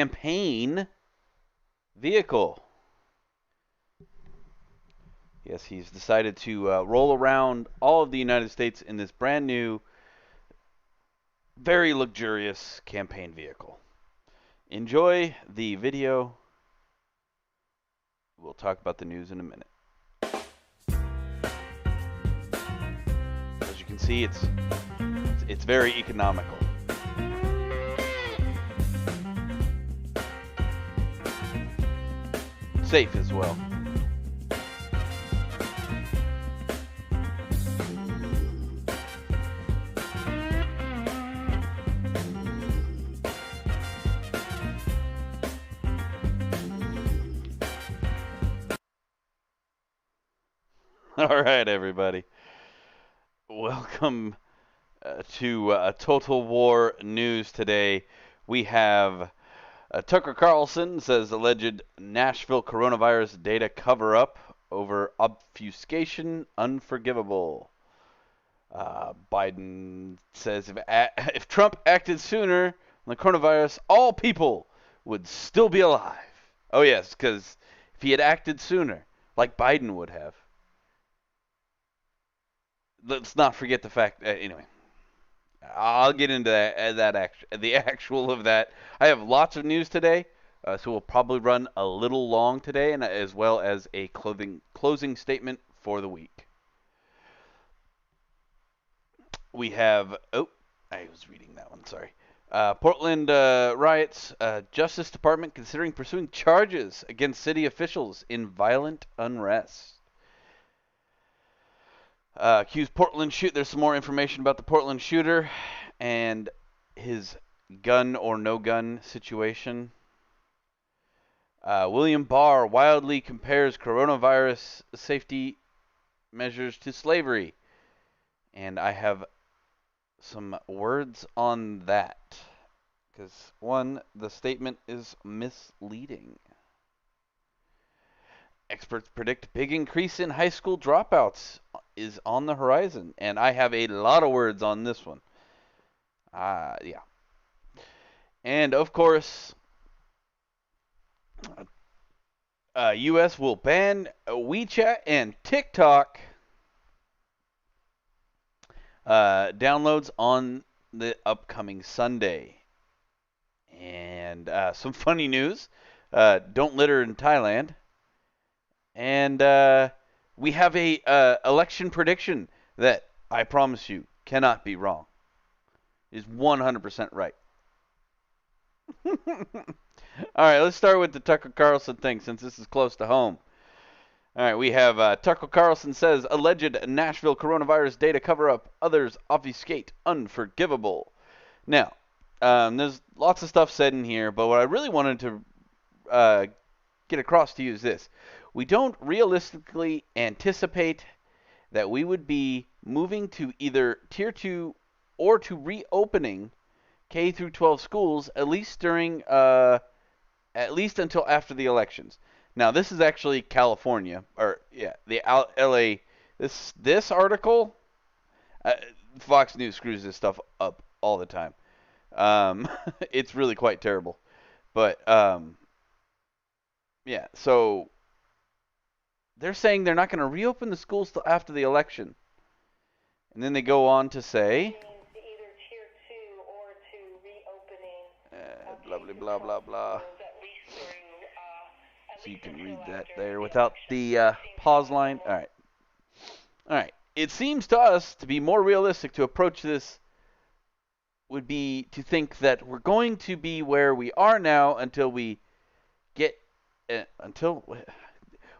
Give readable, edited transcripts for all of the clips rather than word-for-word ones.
campaign vehicle. Yes, he's decided to roll around all of the United States in this brand new, very luxurious campaign vehicle. Enjoy the video. We'll talk about the news in a minute. As you can see, it's very economical. Safe as well. All right, everybody. Welcome to Total War News today. We have Tucker Carlson says alleged Nashville coronavirus data cover-up over obfuscation unforgivable. Biden says if Trump acted sooner on the coronavirus, all people would still be alive. Oh, yes, because if he had acted sooner, like Biden would have. Let's not forget the fact. Anyway, I'll get into the actual of that. I have lots of news today, so we'll probably run a little long today, and as well as a closing statement for the week. We have. Oh, I was reading that one. Sorry. Portland riots. Justice Department considering pursuing charges against city officials in violent unrest. Accused Portland shoot. There's some more information about the Portland shooter and his gun or no gun situation. William Barr wildly compares coronavirus safety measures to slavery. And I have some words on that. Because, one, the statement is misleading. Experts predict big increase in high school dropouts is on the horizon, and I have a lot of words on this one. Yeah. And, of course, U.S. will ban WeChat and TikTok downloads on the upcoming Sunday. And some funny news. Don't litter in Thailand. And we have a election prediction that I promise you cannot be wrong. Is 100% right. All right, let's start with the Tucker Carlson thing since this is close to home. All right, we have Tucker Carlson says alleged Nashville coronavirus data cover-up, others obfuscate, unforgivable. Now, there's lots of stuff said in here, but what I really wanted to get across to you is this. We don't realistically anticipate that we would be moving to either Tier 2 or to reopening K through 12 schools at least during at least until after the elections. Now, this is actually California, or yeah, the LA. This article, Fox News screws this stuff up all the time. It's really quite terrible, but yeah. So they're saying they're not going to reopen the schools till after the election, and then they go on to say, either tier 2 or to reopening blah blah blah blah blah. at least through So you can read that there without the pause line. All right. It seems to us to be more realistic to approach this would be to think that we're going to be where we are now until we get until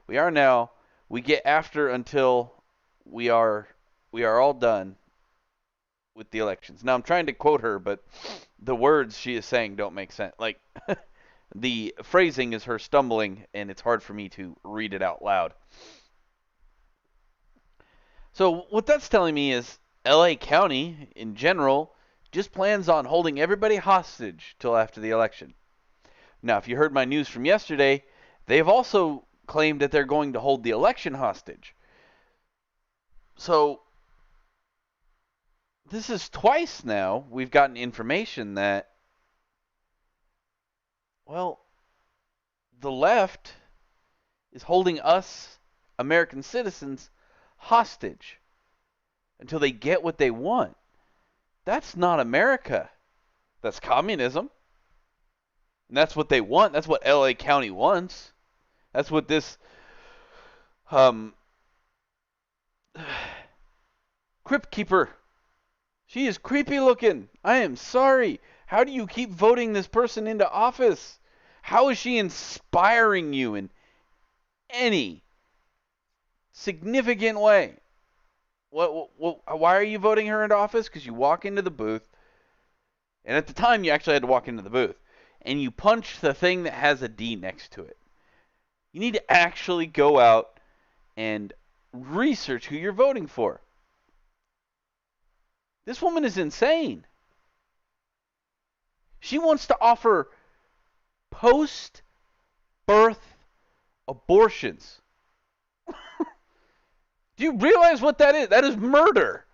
we are now. We get after until we are all done with the elections. Now I'm trying to quote her, but the words she is saying don't make sense. Like the phrasing is her stumbling, and it's hard for me to read it out loud. So what that's telling me is LA County, in general, just plans on holding everybody hostage till after the election. Now, if you heard my news from yesterday, they've also claimed that they're going to hold the election hostage. So this is twice now we've gotten information that Well, the left is holding us, American citizens, hostage until they get what they want. That's not America. That's communism. And that's what they want. That's what LA County wants. That's what this um, Crypt Keeper. She is creepy looking. I am sorry. How do you keep voting this person into office? How is she inspiring you in any significant way? Why are you voting her into office? Because you walk into the booth, and at the time you actually had to walk into the booth, and you punch the thing that has a D next to it. You need to actually go out and research who you're voting for. This woman is insane. She wants to offer post-birth abortions. Do you realize what that is? That is murder.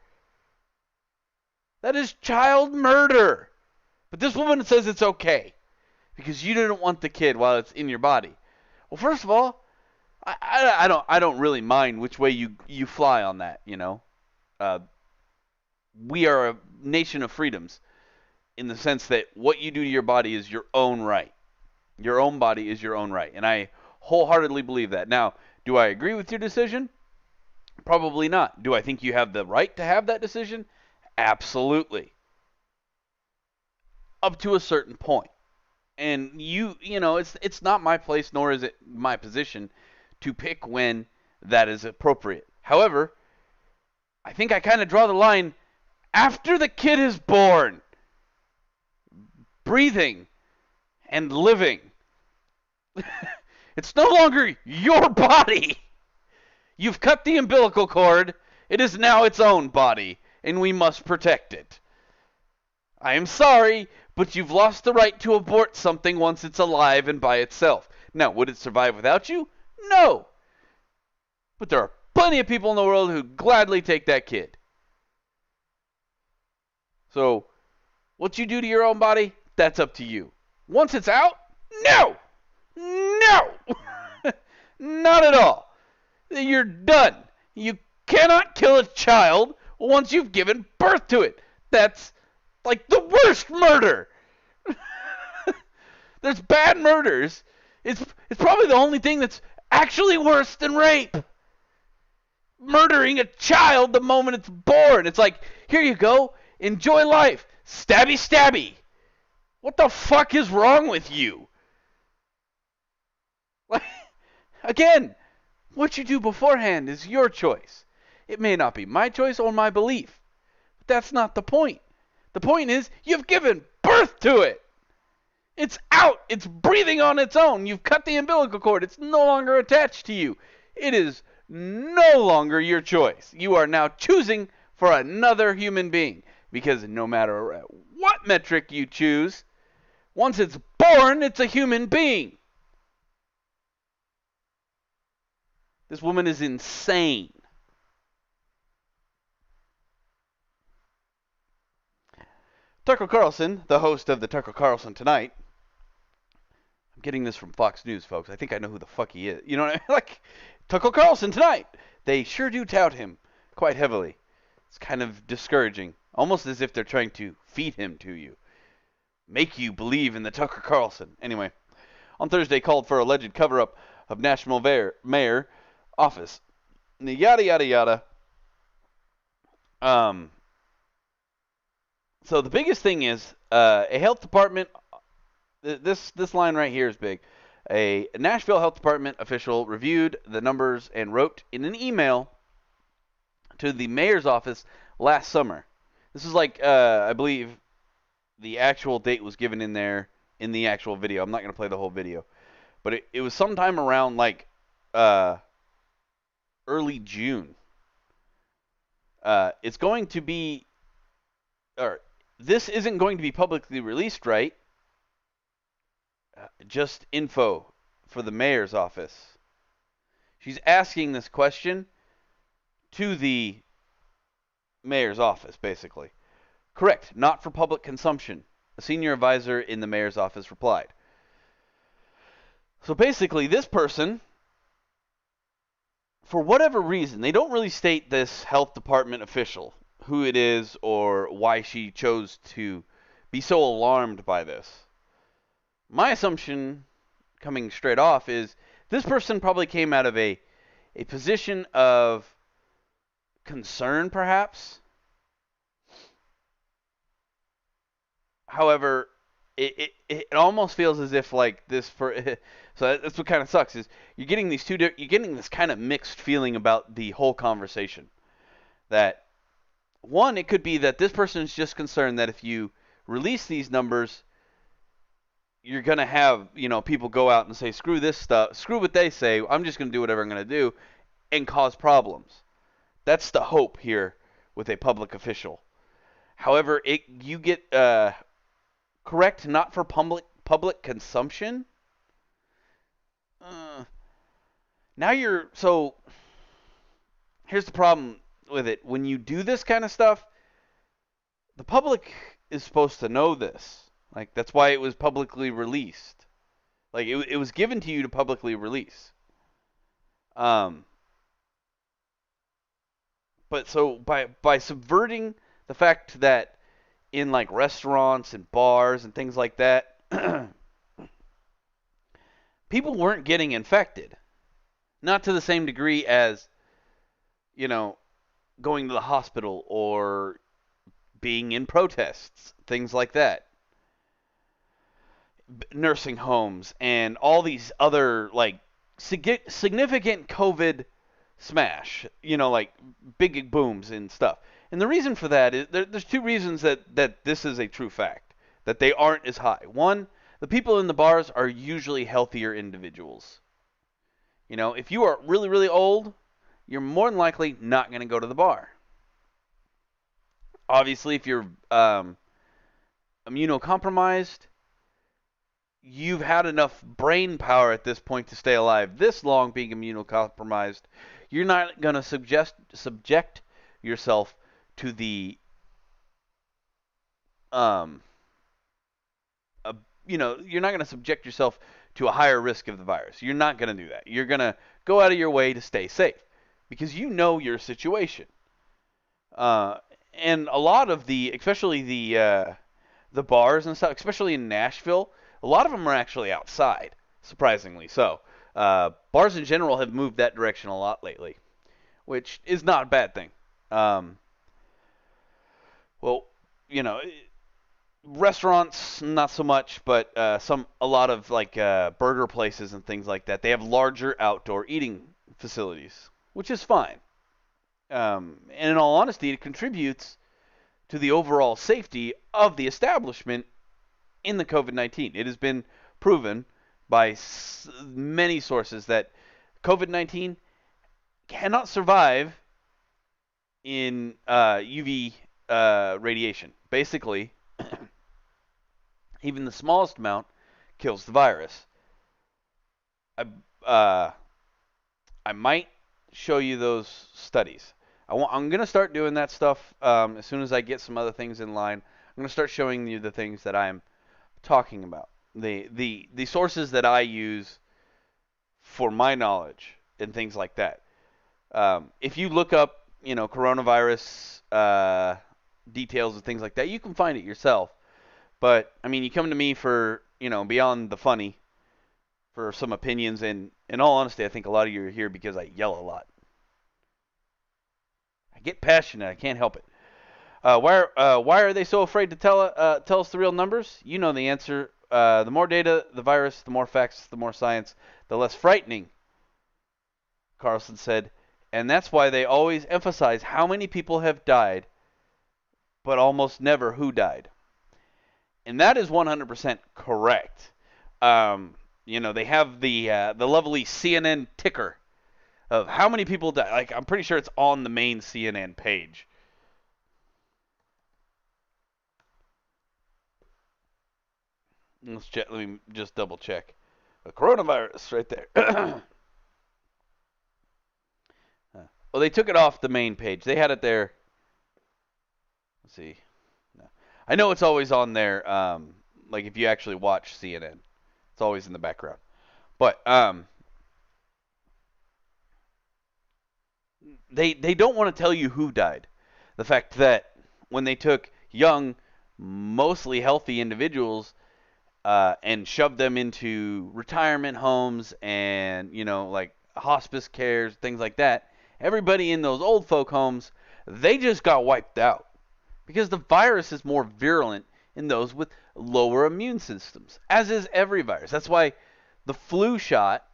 That is child murder. But this woman says it's okay because you didn't want the kid while it's in your body. Well, first of all, I don't really mind which way you fly on that. You know, we are a nation of freedoms in the sense that what you do to your body is your own right. Your own body is your own right, and I wholeheartedly believe that. Now, do I agree with your decision? Probably not. Do I think you have the right to have that decision? Absolutely. Up to a certain point. And you know, it's not my place, nor is it my position to pick when that is appropriate. However, I think I kind of draw the line after the kid is born, breathing and living. It's no longer your body. You've cut the umbilical cord. It is now its own body, and we must protect it. I am sorry, but you've lost the right to abort something once it's alive and by itself. Now, would it survive without you? No. But there are plenty of people in the world who gladly take that kid. So, what you do to your own body, that's up to you. Once it's out, no! No! Not at all. You're done. You cannot kill a child once you've given birth to it. That's like the worst murder. There's bad murders. It's probably the only thing that's actually worse than rape. Murdering a child the moment it's born. It's like, here you go, enjoy life. Stabby stabby. What the fuck is wrong with you? Like, again, what you do beforehand is your choice. It may not be my choice or my belief. But that's not the point. The point is, you've given birth to it. It's out. It's breathing on its own. You've cut the umbilical cord. It's no longer attached to you. It is no longer your choice. You are now choosing for another human being. Because no matter what metric you choose, once it's born, it's a human being. This woman is insane. Tucker Carlson, the host of the Tucker Carlson Tonight. I'm getting this from Fox News, folks. I think I know who the fuck he is. You know what I mean? Like, Tucker Carlson Tonight. They sure do tout him quite heavily. It's kind of discouraging. Almost as if they're trying to feed him to you. Make you believe in the Tucker Carlson. Anyway, on Thursday called for alleged cover-up of National Mayor office. Yada, yada, yada. So the biggest thing is a health department, this line right here is big. A Nashville Health Department official reviewed the numbers and wrote in an email to the mayor's office last summer. This is like, I believe the actual date was given in there in the actual video. I'm not going to play the whole video. But it was sometime around like early June. It's going to be, or this isn't going to be publicly released, right? Just info for the mayor's office. She's asking this question to the mayor's office, basically. Correct, not for public consumption. A senior advisor in the mayor's office replied. So basically, this person, for whatever reason, they don't really state this health department official, who it is or why she chose to be so alarmed by this. My assumption, coming straight off, is this person probably came out of a position of concern, perhaps. However, it almost feels as if like this for so that's what kind of sucks is you're getting you're getting this kind of mixed feeling about the whole conversation. That one, it could be that this person is just concerned that if you release these numbers, you're gonna have people go out and say screw this stuff, screw what they say. I'm just gonna do whatever I'm gonna do, and cause problems. That's the hope here with a public official. However, you get correct not for public consumption. Uh, now you're so. Here's the problem with it. When you do this kind of stuff, the public is supposed to know this. Like that's why it was publicly released. Like it was given to you to publicly release. Um, but so by subverting the fact that in like restaurants and bars and things like that, people weren't getting infected. Not to the same degree as, you know, going to the hospital or being in protests, things like that. Nursing homes and all these other like significant COVID smash, like big booms and stuff. And the reason for that is there's two reasons that this is a true fact, that they aren't as high. One, the people in the bars are usually healthier individuals. If you are really, really old, you're more than likely not going to go to the bar. Obviously, if you're immunocompromised, you've had enough brain power at this point to stay alive this long being immunocompromised. You're not going to subject yourself to the you're not going to subject yourself to a higher risk of the virus. You're not going to do that. You're going to go out of your way to stay safe because you know your situation. And a lot of especially the bars and stuff, especially in Nashville, a lot of them are actually outside, surprisingly so. Bars in general have moved that direction a lot lately, which is not a bad thing. Well, restaurants not so much, but a lot of like burger places and things like that, they have larger outdoor eating facilities, which is fine. And in all honesty, it contributes to the overall safety of the establishment in the COVID-19. It has been proven by many sources that COVID-19 cannot survive in UV radiation. Basically, even the smallest amount kills the virus. I might show you those studies. I'm going to start doing that stuff as soon as I get some other things in line. I'm going to start showing you the things that I'm talking about. The sources that I use for my knowledge and things like that. If you look up, coronavirus details and things like that, you can find it yourself. But I mean, you come to me for, beyond the funny, for some opinions, and in all honesty, I think a lot of you are here because I yell a lot. I get passionate. I can't help it. Why are they so afraid to tell us the real numbers? You know the answer. The more data, the virus, the more facts, the more science, the less frightening, Carlson said. And that's why they always emphasize how many people have died, but almost never who died. And that is 100% correct. They have the lovely CNN ticker of how many people died. Like, I'm pretty sure it's on the main CNN page. Let's check. Let me just double check. The coronavirus right there. Well, they took it off the main page. They had it there. Let's see. No. I know it's always on there. Like if you actually watch CNN, it's always in the background. But they don't want to tell you who died. The fact that when they took young, mostly healthy individuals and shoved them into retirement homes and like hospice cares, things like that, everybody in those old folk homes, they just got wiped out because the virus is more virulent in those with lower immune systems, as is every virus. That's why the flu shot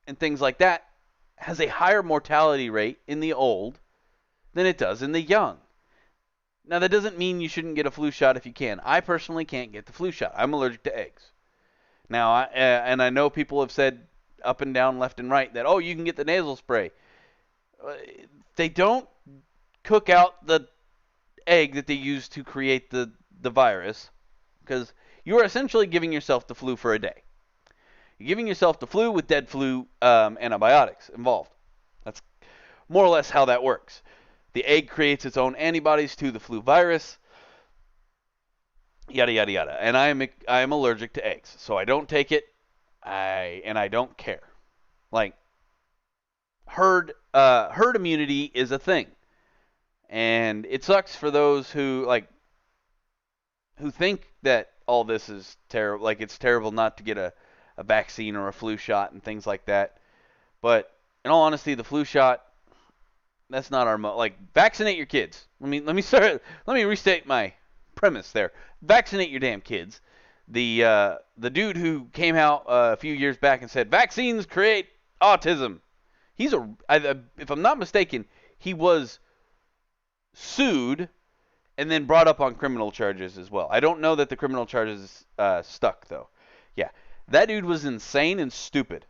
and things like that has a higher mortality rate in the old than it does in the young. Now, that doesn't mean you shouldn't get a flu shot if you can. I personally can't get the flu shot. I'm allergic to eggs. Now, and I know people have said up and down, left and right, that, oh, you can get the nasal spray. They don't cook out the egg that they use to create the virus, because you are essentially giving yourself the flu for a day. You're giving yourself the flu with dead flu antibiotics involved. That's more or less how that works. The egg creates its own antibodies to the flu virus, yada yada yada. And I am allergic to eggs, so I don't take it. I don't care. Like herd immunity is a thing, and it sucks for those who think that all this is terrible. Like it's terrible not to get a vaccine or a flu shot and things like that. But in all honesty, the flu shot, that's not our vaccinate your kids. Let me restate my premise there. Vaccinate your damn kids. The dude who came out a few years back and said vaccines create autism. If I'm not mistaken, he was sued and then brought up on criminal charges as well. I don't know that the criminal charges stuck though. Yeah, that dude was insane and stupid.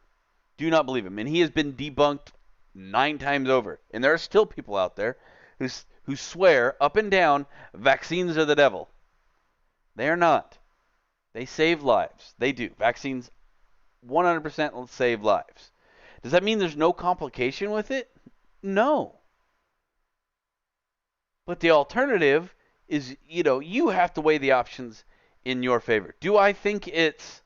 Do not believe him, and he has been debunked 9 times over. And there are still people out there who swear up and down vaccines are the devil. They are not. They save lives. They do. Vaccines 100% save lives. Does that mean there's no complication with it? No. But the alternative is, you have to weigh the options in your favor. Do I think it's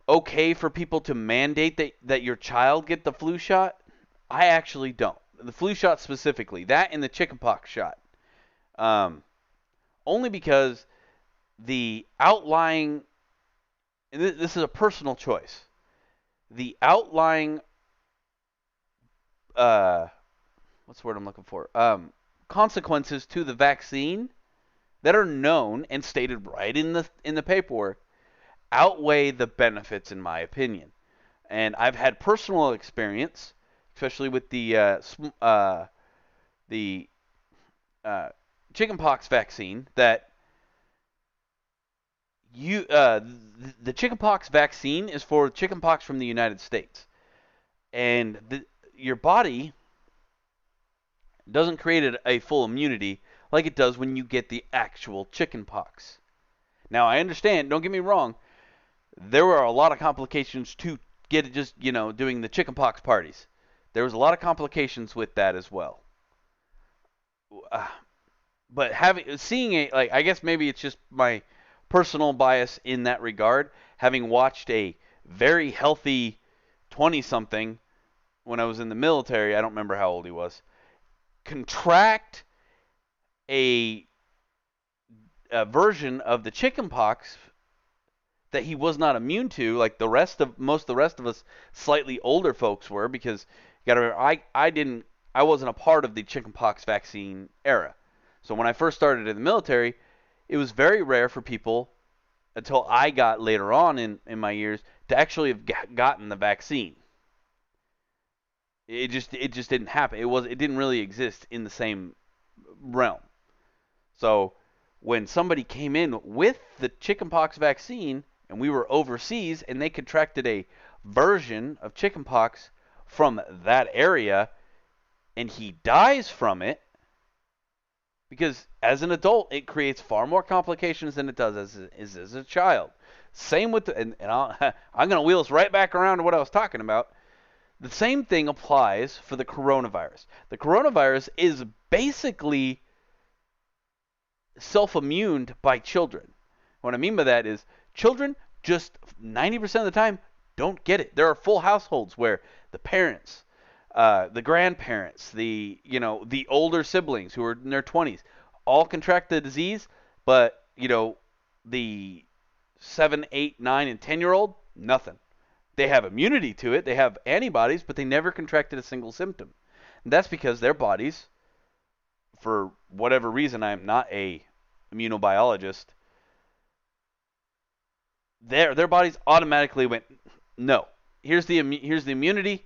okay for people to mandate that your child get the flu shot? I actually don't. The flu shot specifically, that and the chickenpox shot. Only because the outlying, and this is a personal choice, the outlying, what's the word I'm looking for? Consequences to the vaccine that are known and stated right in the paperwork outweigh the benefits, in my opinion. And I've had personal experience, especially with the chickenpox vaccine, that the chickenpox vaccine is for chickenpox from the United States, and your body doesn't create a full immunity like it does when you get the actual chickenpox. Now, I understand, don't get me wrong, there were a lot of complications to get it, just, doing the chickenpox parties. There was a lot of complications with that as well. But seeing it, I guess maybe it's just my personal bias in that regard, having watched a very healthy 20-something when I was in the military, I don't remember how old he was, contract a version of the chickenpox that he was not immune to, like most of the rest of us slightly older folks were, because you got to remember, I wasn't a part of the chickenpox vaccine era. So when I first started in the military, it was very rare for people, until I got later on in my years, to actually have gotten the vaccine. It just didn't happen. It didn't really exist in the same realm. So when somebody came in with the chickenpox vaccine, and we were overseas, and they contracted a version of chickenpox from that area, and he dies from it, because as an adult, it creates far more complications than it does as a child. Same with I'm going to wheel us right back around to what I was talking about. The same thing applies for the coronavirus. The coronavirus is basically self-immuned by children. What I mean by that is children just 90% of the time don't get it. There are full households where the parents, the grandparents, the older siblings who are in their 20s all contract the disease, but the 7, 8, 9, and 10-year-old, nothing. They have immunity to it. They have antibodies, but they never contracted a single symptom. And that's because their bodies, for whatever reason, I'm not a immunobiologist, their bodies automatically went, no. Here's the immunity.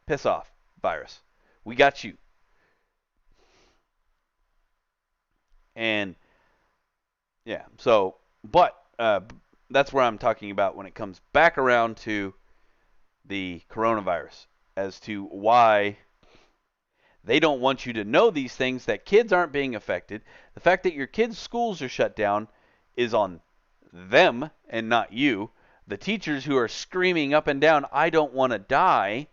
Piss off, virus. We got you. And yeah, but that's where I'm talking about when it comes back around to the coronavirus, as to why they don't want you to know these things, that kids aren't being affected. The fact that your kids' schools are shut down is on them and not you. The teachers who are screaming up and down, I don't want to die,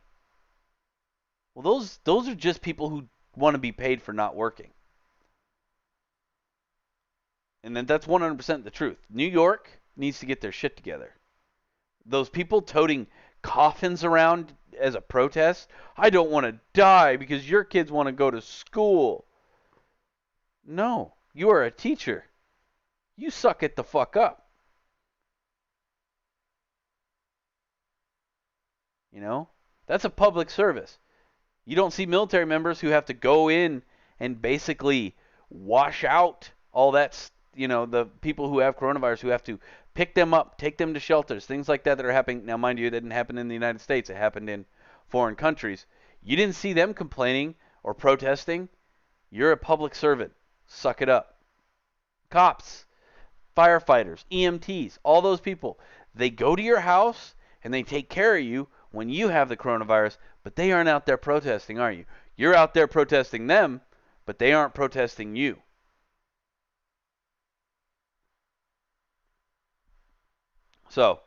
well, those are just people who want to be paid for not working. And then that's 100% the truth. New York needs to get their shit together. Those people toting coffins around as a protest, I don't want to die because your kids want to go to school. No, you are a teacher. You suck it the fuck up. That's a public service. You don't see military members who have to go in and basically wash out all that, the people who have coronavirus, who have to pick them up, take them to shelters, things like that are happening. Now, mind you, it didn't happen in the United States. It happened in foreign countries. You didn't see them complaining or protesting. You're a public servant. Suck it up. Cops, firefighters, EMTs, all those people, they go to your house and they take care of you when you have the coronavirus, but they aren't out there protesting, are you? You're out there protesting them, but they aren't protesting you. So,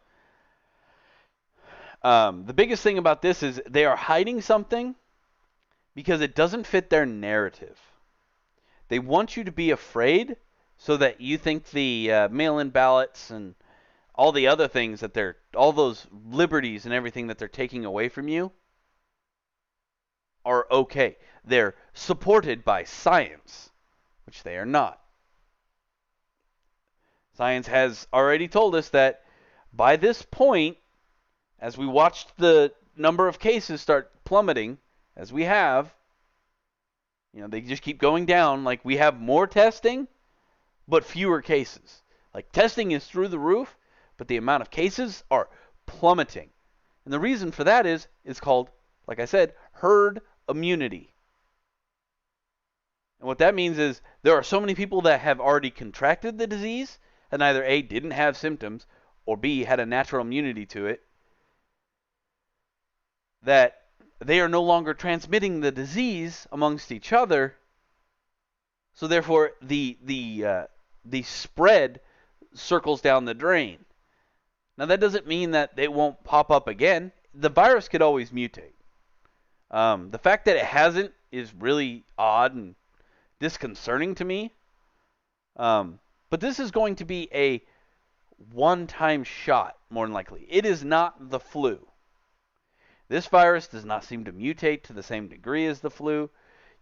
the biggest thing about this is they are hiding something because it doesn't fit their narrative. They want you to be afraid so that you think the mail-in ballots and all the other things that all those liberties and everything that they're taking away from you are okay. They're supported by science, which they are not. Science has already told us that by this point, as we watched the number of cases start plummeting, as we have, they just keep going down. Like, we have more testing, but fewer cases. Like, testing is through the roof, but the amount of cases are plummeting. And the reason for that is called, like I said, herd immunity. And what that means is there are so many people that have already contracted the disease and either A, didn't have symptoms, or B, had a natural immunity to it, that they are no longer transmitting the disease amongst each other. So therefore, the spread circles down the drain. Now, that doesn't mean that they won't pop up again. The virus could always mutate. The fact that it hasn't is really odd and disconcerting to me. But this is going to be a one-time shot, more than likely. It is not the flu. This virus does not seem to mutate to the same degree as the flu.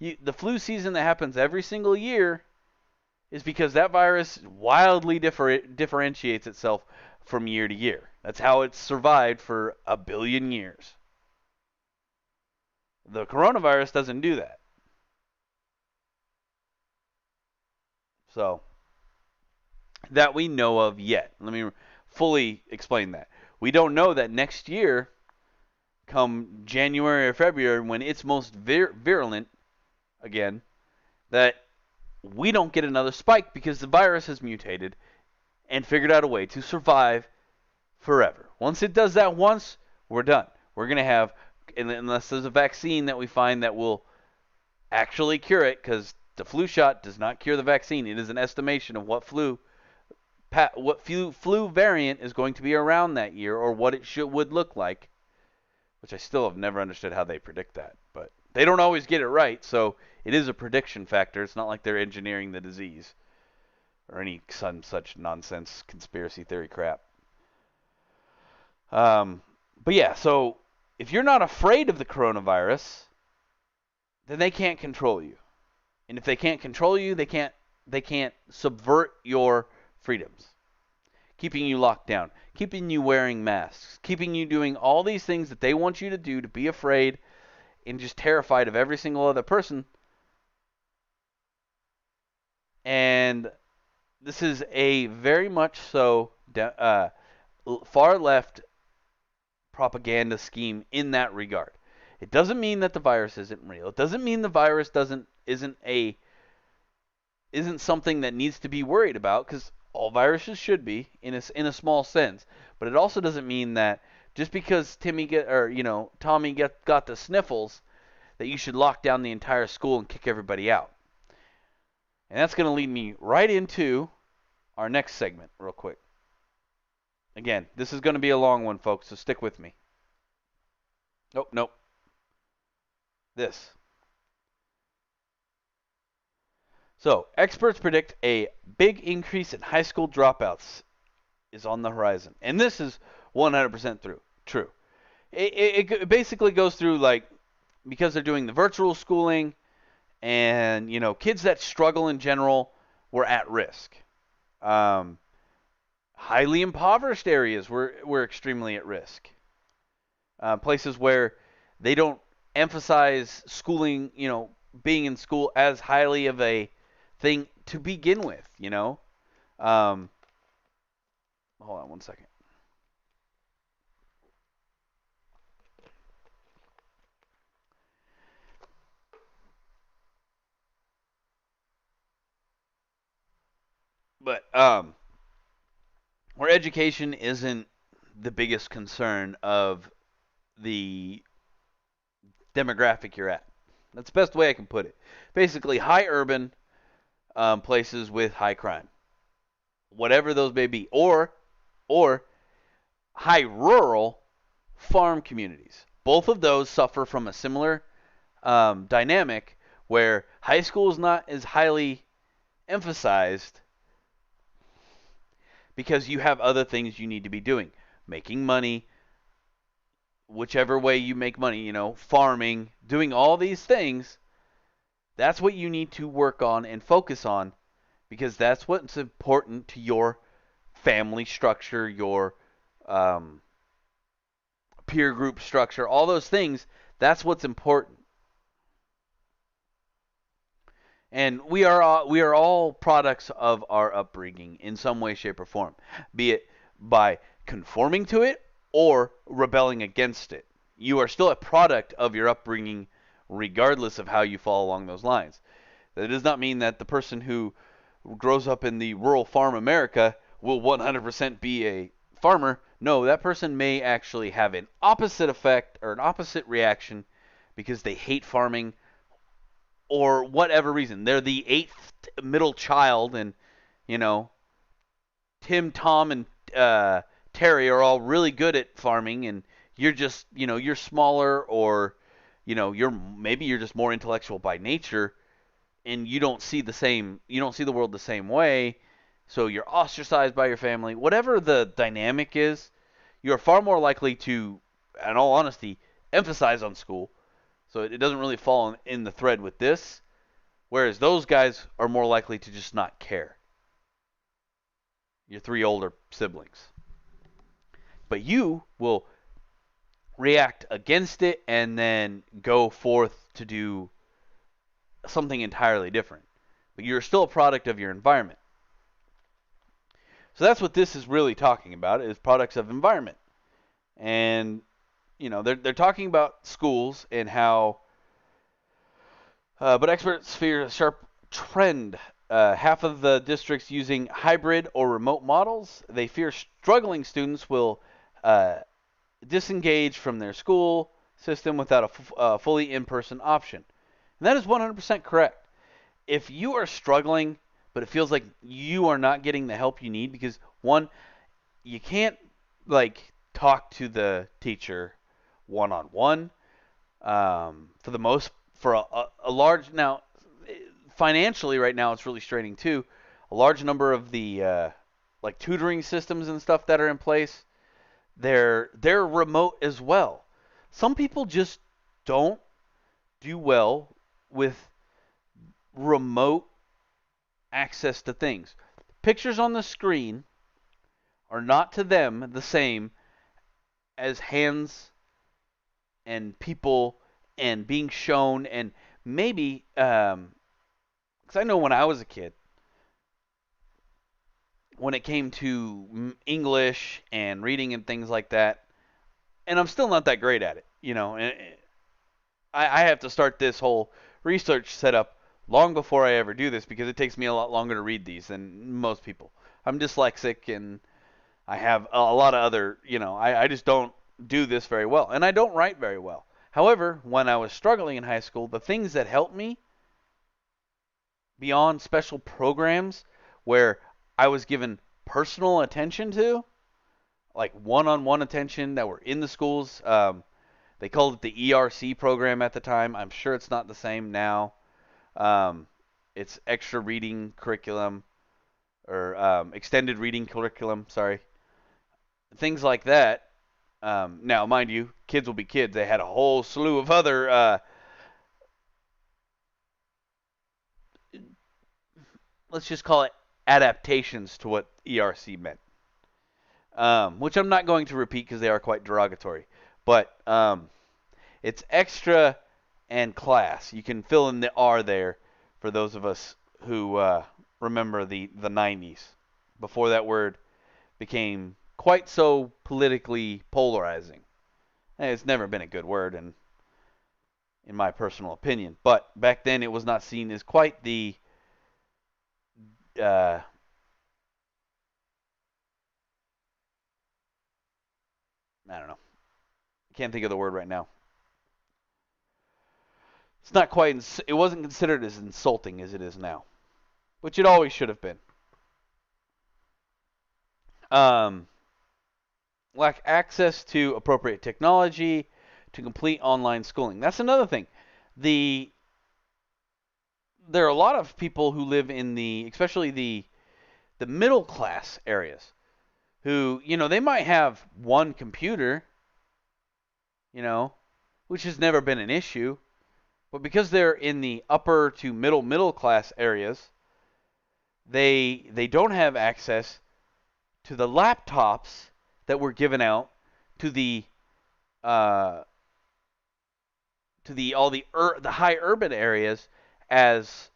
The flu season that happens every single year is because that virus wildly differentiates itself from year to year. That's how it's survived for 1 billion years. The coronavirus doesn't do that. So, that we know of yet. Let me fully explain that. We don't know that next year, come January or February, when it's most virulent again, that we don't get another spike because the virus has mutated and figured out a way to survive forever. Once it does that once, we're done. We're going to have, unless there's a vaccine that we find that will actually cure it, because the flu shot does not cure the vaccine. It is an estimation of what flu variant is going to be around that year, or what it would look like, which I still have never understood how they predict that. But they don't always get it right, so it is a prediction factor. It's not like they're engineering the disease. or any such nonsense conspiracy theory crap. But yeah, so if you're not afraid of the coronavirus, then they can't control you. And if they can't control you, they can't subvert your freedoms, keeping you locked down, keeping you wearing masks, keeping you doing all these things that they want you to do, to be afraid and just terrified of every single other person. And this is a very much so far left propaganda scheme in that regard. It doesn't mean that the virus isn't real. It doesn't mean the virus isn't something that needs to be worried about, because all viruses should be in a small sense. But it also doesn't mean that just because Tommy got the sniffles, that you should lock down the entire school and kick everybody out. And that's going to lead me right into our next segment real quick. Again, this is going to be a long one, folks, so stick with me. Oh, nope. This. So, experts predict a big increase in high school dropouts is on the horizon. And this is 100% true. It basically goes through, like, because they're doing the virtual schooling, and, kids that struggle in general were at risk. Highly impoverished areas were extremely at risk. Places where they don't emphasize schooling, being in school as highly of a thing to begin with, hold on one second. But where education isn't the biggest concern of the demographic you're at. That's the best way I can put it. Basically, high urban places with high crime, whatever those may be, or high rural farm communities. Both of those suffer from a similar dynamic where high school is not as highly emphasized because you have other things you need to be doing. Making money, whichever way you make money, farming, doing all these things. That's what you need to work on and focus on, because that's what's important to your family structure, your peer group structure, all those things. That's what's important. And we are all products of our upbringing in some way, shape, or form, be it by conforming to it or rebelling against it. You are still a product of your upbringing, regardless of how you fall along those lines. That does not mean that the person who grows up in the rural farm America will 100% be a farmer. No, that person may actually have an opposite effect or an opposite reaction because they hate farming or whatever reason. They're the eighth middle child, and Tim, Tom, and Terry are all really good at farming, and you're just you're smaller, or you're just more intellectual by nature, and you don't see the world the same way, so you're ostracized by your family. Whatever the dynamic is, you're far more likely to, in all honesty, emphasize on school. So it doesn't really fall in the thread with this, whereas those guys are more likely to just not care. Your three older siblings. But you will react against it and then go forth to do something entirely different. But you're still a product of your environment. So that's what this is really talking about, is products of environment. And they're talking about schools and how, but experts fear a sharp trend. Half of the districts using hybrid or remote models. They fear struggling students will disengage from their school system without a fully in-person option. And that is 100% correct. If you are struggling, but it feels like you are not getting the help you need, because one, you can't talk to the teacher one-on-one. For a large, now financially right now it's really straining too. a large number of the like tutoring systems and stuff that are in place, they're remote as well. Some people just don't do well with remote access to things. Pictures on the screen are not to them the same as hands and people and being shown, and maybe because I know when I was a kid, when it came to English and reading and things like that, and I'm still not that great at it, and I have to start this whole research setup long before I ever do this because it takes me a lot longer to read these than most people. I'm dyslexic and I have a lot of other, I just don't do this very well. And I don't write very well. However, when I was struggling in high school, the things that helped me beyond special programs where I was given personal attention to, like one-on-one attention that were in the schools. They called it the ERC program at the time. I'm sure it's not the same now. It's extra reading curriculum or extended reading curriculum, sorry. Things like that. Now, mind you, kids will be kids. They had a whole slew of other, let's just call it adaptations to what ERC meant, which I'm not going to repeat because they are quite derogatory. But it's extra and class. You can fill in the R there for those of us who remember the 90s, before that word became quite so politically polarizing. It's never been a good word, in my personal opinion. But back then, it was not seen as quite the I don't know. I can't think of the word right now. It's not quite. It wasn't considered as insulting as it is now, which it always should have been. Um, Lack access to appropriate technology to complete online schooling. That's another thing. There are a lot of people who live in especially the middle class areas, who, they might have one computer, which has never been an issue, but because they're in the upper to middle class areas, they don't have access to the laptops that were given out to the the high urban areas, as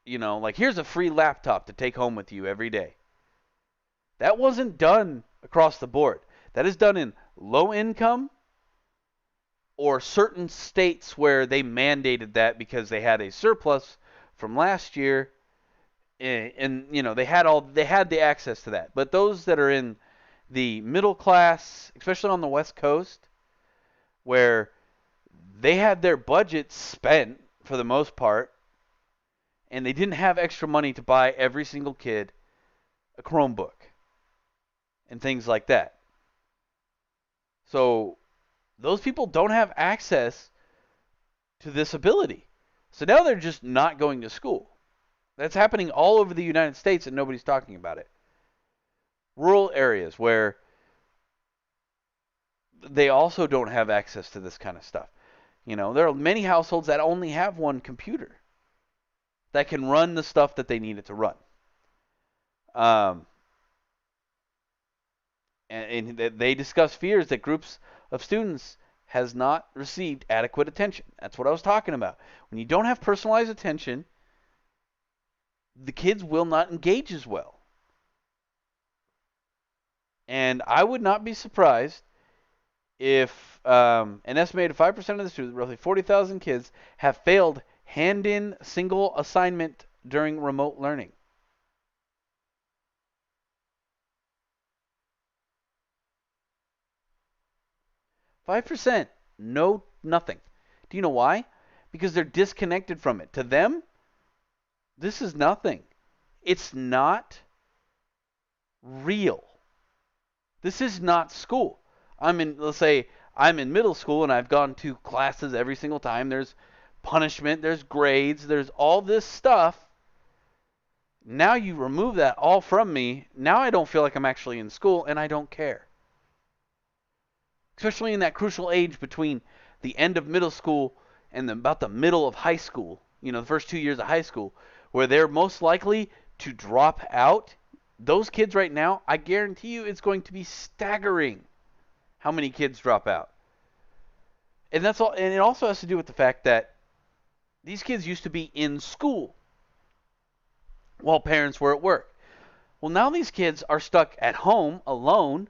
like, here's a free laptop to take home with you every day. That wasn't done across the board. That is done in low income or certain states where they mandated that because they had a surplus from last year, and they had the access to that. But those that are in the middle class, especially on the West Coast, where they had their budget spent for the most part, and they didn't have extra money to buy every single kid a Chromebook and things like that. So those people don't have access to this ability. So now they're just not going to school. That's happening all over the United States and nobody's talking about it. Rural areas where they also don't have access to this kind of stuff. There are many households that only have one computer that can run the stuff that they need it to run. And they discuss fears that groups of students has not received adequate attention. That's what I was talking about. When you don't have personalized attention, the kids will not engage as well. And I would not be surprised if an estimated 5% of the students, roughly 40,000 kids, have failed hand-in single assignment during remote learning. %, no, nothing. Do you know why? Because they're disconnected from it. To them, this is nothing. It's not real. This is not school. Let's say I'm in middle school and I've gone to classes every single time. There's punishment, there's grades, there's all this stuff. Now you remove that all from me. Now I don't feel like I'm actually in school, and I don't care. Especially in that crucial age between the end of middle school and about the middle of high school, the first 2 years of high school, where they're most likely to drop out. Those kids right now, I guarantee you it's going to be staggering how many kids drop out. And that's all. And it also has to do with the fact that these kids used to be in school while parents were at work. Well, now these kids are stuck at home alone,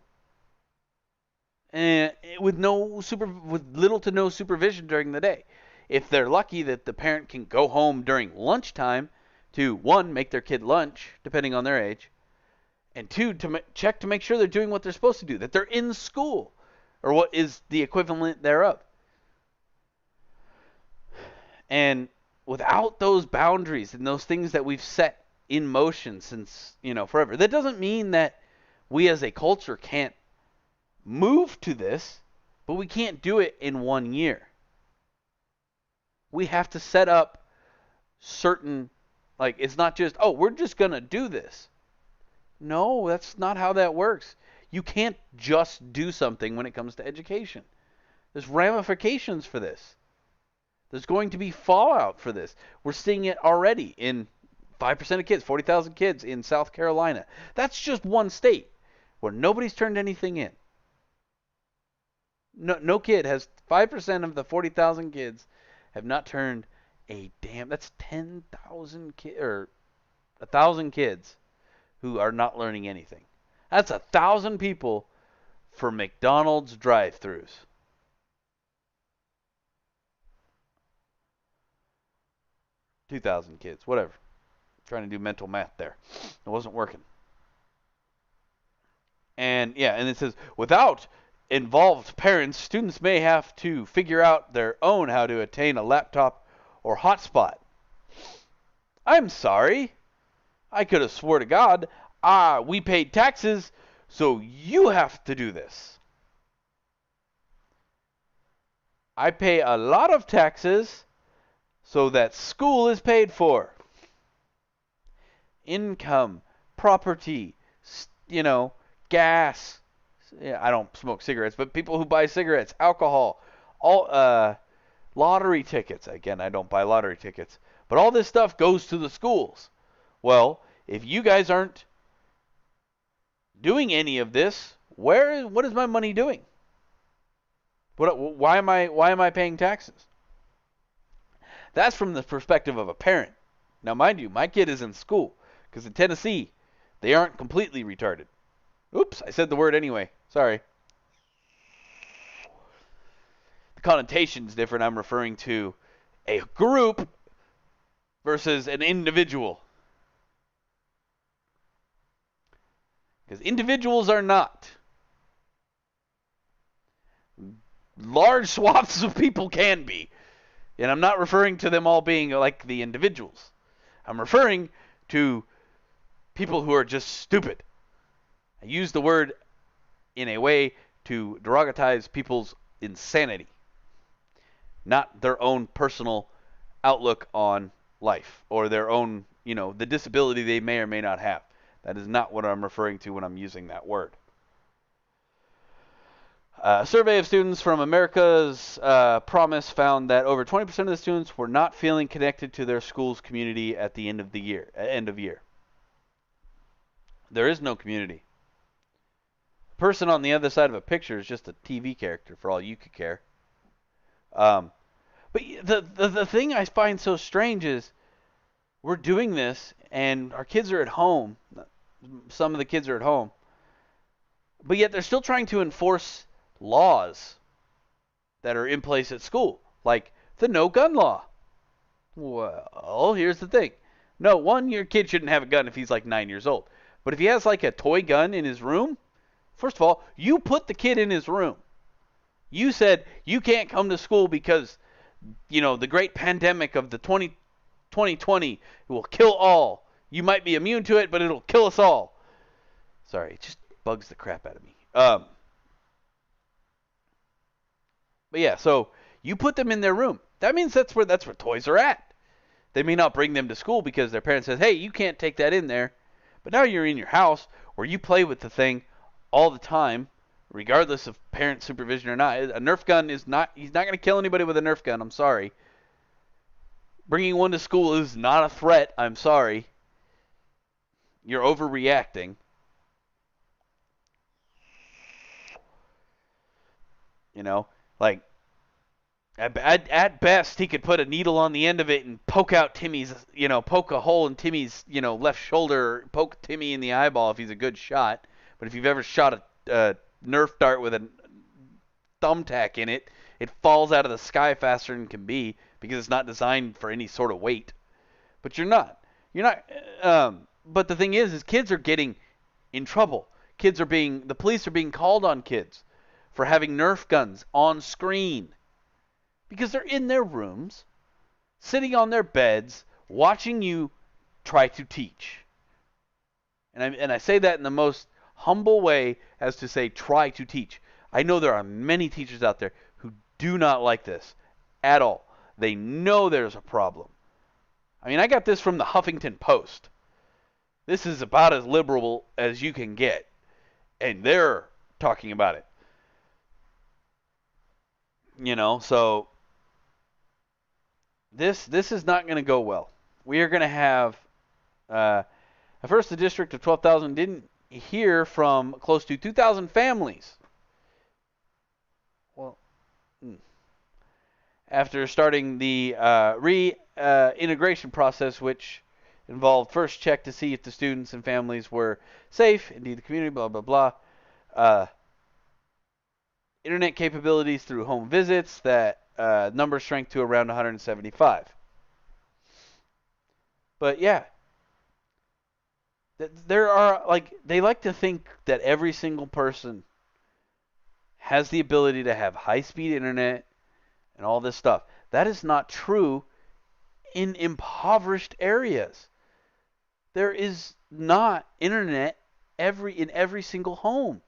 and with little to no supervision during the day. If they're lucky that the parent can go home during lunchtime to, one, make their kid lunch, depending on their age, and two, to check to make sure they're doing what they're supposed to do, that they're in school, or what is the equivalent thereof. And without those boundaries and those things that we've set in motion since, forever, that doesn't mean that we as a culture can't move to this, but we can't do it in 1 year. We have to set up certain, it's not just, we're just going to do this. No, that's not how that works. You can't just do something when it comes to education. There's ramifications for this. There's going to be fallout for this. We're seeing it already in 5% of kids, 40,000 kids in South Carolina. That's just one state where nobody's turned anything in. No kid has 5% of the 40,000 kids have not turned a damn. That's 10,000 kids or 1,000 kids who are not learning anything. That's 1,000 people for McDonald's drive-thrus. $2,000 kids, whatever. Trying to do mental math there. It wasn't working. And it says, without involved parents, students may have to figure out their own how to attain a laptop or hotspot. I'm sorry. I could have swore to God, we paid taxes, so you have to do this. I pay a lot of taxes so that school is paid for. Income, property, gas. I don't smoke cigarettes, but people who buy cigarettes, alcohol, all lottery tickets. Again, I don't buy lottery tickets, but all this stuff goes to the schools. Well, if you guys aren't doing any of this, what is my money doing? Why am I paying taxes? That's from the perspective of a parent. Now, mind you, my kid is in school because in Tennessee, they aren't completely retarded. Oops, I said the word anyway. Sorry. The connotation's different. I'm referring to a group versus an individual. Because individuals are not. Large swaths of people can be. And I'm not referring to them all being like the individuals. I'm referring to people who are just stupid. I use the word in a way to derogotize people's insanity, not their own personal outlook on life or their own, the disability they may or may not have. That is not what I'm referring to when I'm using that word. A survey of students from America's Promise found that over 20% of the students were not feeling connected to their school's community at the end of the year. There is no community. The person on the other side of a picture is just a TV character, for all you could care. But the thing I find so strange is we're doing this, and our kids are at home. Some of the kids are at home. But yet they're still trying to enforce laws that are in place at school, like the no gun law. Well, here's the thing. No, one, your kid shouldn't have a gun if he's like 9 years old. But if he has like a toy gun in his room, first of all, you put the kid in his room. You said you can't come to school because, the great pandemic of the 2020 will kill all. You might be immune to it, but it'll kill us all. Sorry, it just bugs the crap out of me. But yeah, so you put them in their room. That means that's where toys are at. They may not bring them to school because their parents says, hey, you can't take that in there. But now you're in your house where you play with the thing all the time, regardless of parent supervision or not. A Nerf gun is not, he's not going to kill anybody with a Nerf gun. I'm sorry. Bringing one to school is not a threat. I'm sorry. You're overreacting. You know, like, at best, he could put a needle on the end of it and poke out Timmy's, poke a hole in Timmy's, left shoulder, poke Timmy in the eyeball if he's a good shot. But if you've ever shot a Nerf dart with a thumbtack in it, it falls out of the sky faster than it can be because it's not designed for any sort of weight. But you're not. But the thing is kids are getting in trouble. The police are being called on kids for having Nerf guns on screen. Because they're in their rooms, sitting on their beds, watching you try to teach. And I say that in the most humble way as to say try to teach. I know there are many teachers out there who do not like this at all. They know there's a problem. I mean, I got this from the Huffington Post. This is about as liberal as you can get. And they're talking about it. So this is not going to go well. We are going to have, at first the district of 12,000 didn't hear from close to 2,000 families. Well, after starting the reintegration process, which involved first check to see if the students and families were safe, indeed the community, blah, blah, blah. Internet capabilities through home visits, that number shrank to around 175. But yeah, there are, they like to think that every single person has the ability to have high-speed internet and all this stuff. That is not true in impoverished areas. There is not internet in every single home.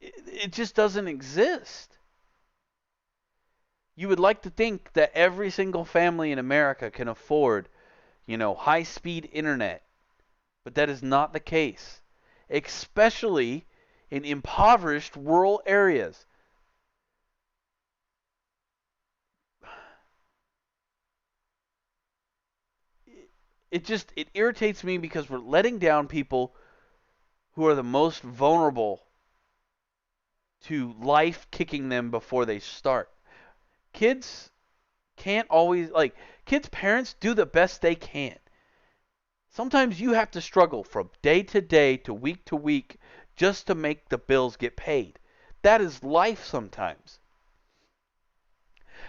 It just doesn't exist. You would like to think that every single family in America can afford, high-speed internet. But that is not the case. Especially in impoverished rural areas. It irritates me because we're letting down people who are the most vulnerable to life kicking them before they start. Kids can't always, kids' parents do the best they can. Sometimes you have to struggle from day to day to week just to make the bills get paid. That is life sometimes.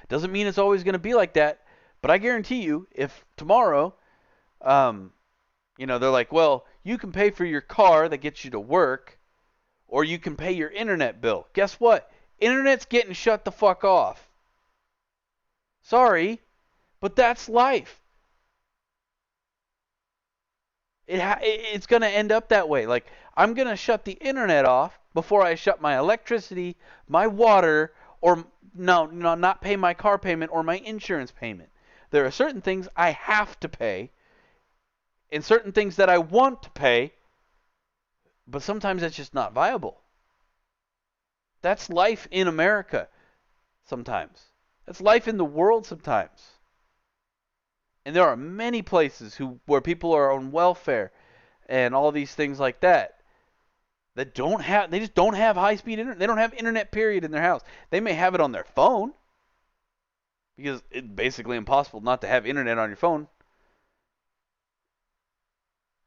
Doesn't mean it's always going to be like that, but I guarantee you, if tomorrow, they're like, well, you can pay for your car that gets you to work, or you can pay your internet bill. Guess what? Internet's getting shut the fuck off. Sorry, but that's life. It's going to end up that way. I'm going to shut the internet off before I shut my electricity, my water, or not pay my car payment or my insurance payment. There are certain things I have to pay and certain things that I want to pay, but sometimes that's just not viable. That's life in America sometimes. That's life in the world sometimes. And there are many places where people are on welfare and all these things like that they just don't have high-speed internet. They don't have internet, period, in their house. They may have it on their phone because it's basically impossible not to have internet on your phone.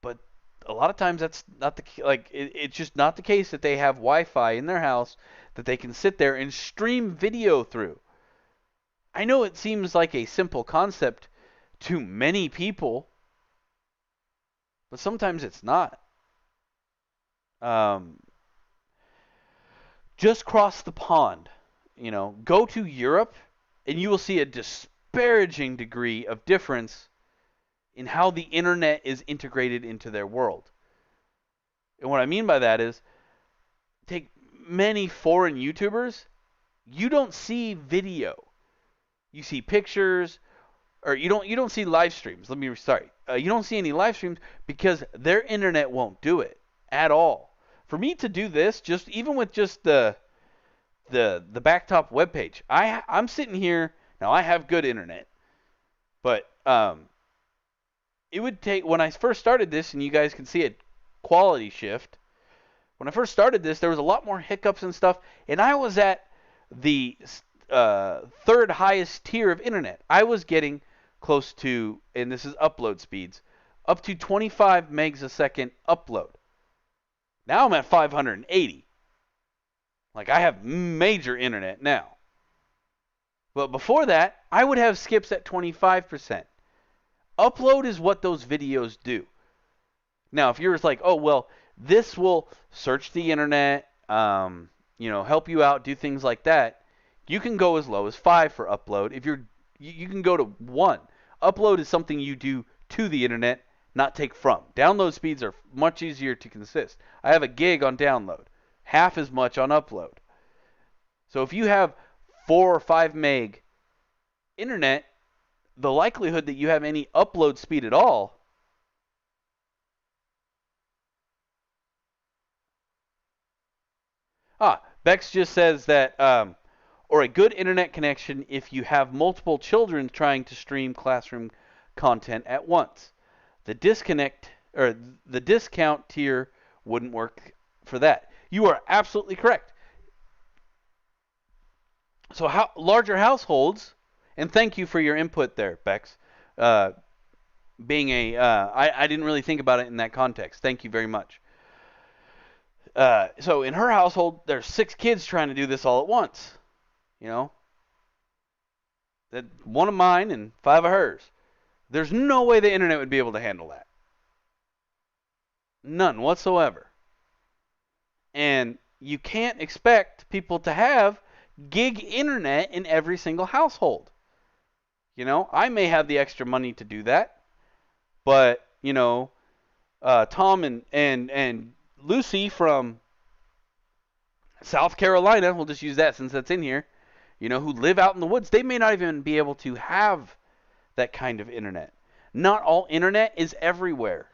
But a lot of times that's not it's just not the case that they have Wi-Fi in their house that they can sit there and stream video through. I know it seems like a simple concept to many people, but sometimes it's not. Just cross the pond, go to Europe, and you will see a disparaging degree of difference in how the internet is integrated into their world. And what I mean by that is, take many foreign YouTubers, you don't see video. You see pictures, or you don't see live streams. Let me restart. You don't see any live streams because their internet won't do it at all. For me to do this, just even with just the backtop web page, I'm sitting here now. I have good internet, but it would take when I first started this, and you guys can see it quality shift. When I first started this, there was a lot more hiccups and stuff, and I was at the third highest tier of internet. I was getting close to, and this is upload speeds, up to 25 megs a second upload. Now I'm at 580. Like, I have major internet now. But before that, I would have skips at 25%. Upload is what those videos do. Now, if you're just like, oh, well, this will search the internet, help you out, do things like that, you can go as low as 5 for upload. If you can go to 1. Upload is something you do to the internet, not take from. Download speeds are much easier to consist. I have a gig on download, half as much on upload. So if you have 4 or 5 meg internet, the likelihood that you have any upload speed at all Bex just says that, or a good internet connection if you have multiple children trying to stream classroom content at once. The discount tier wouldn't work for that. You are absolutely correct. So larger households, and thank you for your input there, Bex. I didn't really think about it in that context. Thank you very much. So in her household, there's 6 kids trying to do this all at once. That one of mine and 5 of hers. There's no way the internet would be able to handle that. None whatsoever. And you can't expect people to have gig internet in every single household. I may have the extra money to do that, but Tom and Lucy from South Carolina, we'll just use that since that's in here, who live out in the woods, they may not even be able to have that kind of internet. Not all internet is everywhere.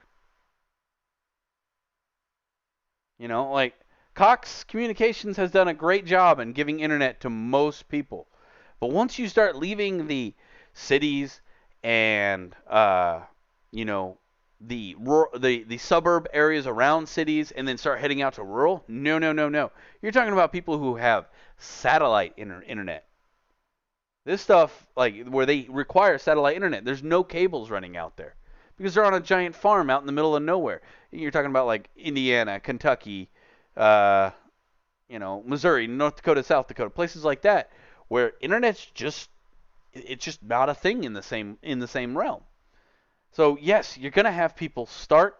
Like Cox Communications has done a great job in giving internet to most people. But once you start leaving the cities and the suburb areas around cities and then start heading out to rural, no. You're talking about people who have satellite internet. This stuff, like where they require satellite internet, there's no cables running out there because they're on a giant farm out in the middle of nowhere. You're talking about like Indiana, Kentucky, Missouri, North Dakota, South Dakota, places like that where internet's just not a thing in the same realm. So yes, you're going to have people start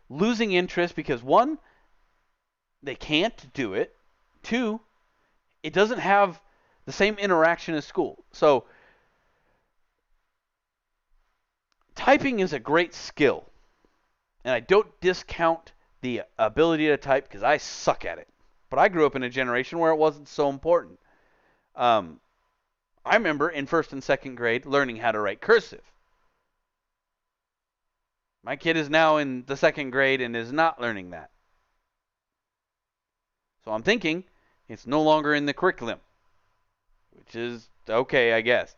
losing interest because 1, they can't do it. 2, it doesn't have the same interaction as school. So typing is a great skill. And I don't discount the ability to type because I suck at it. But I grew up in a generation where it wasn't so important. I remember in 1st and 2nd grade learning how to write cursive. My kid is now in the 2nd grade and is not learning that. So I'm thinking it's no longer in the curriculum, which is okay, I guess.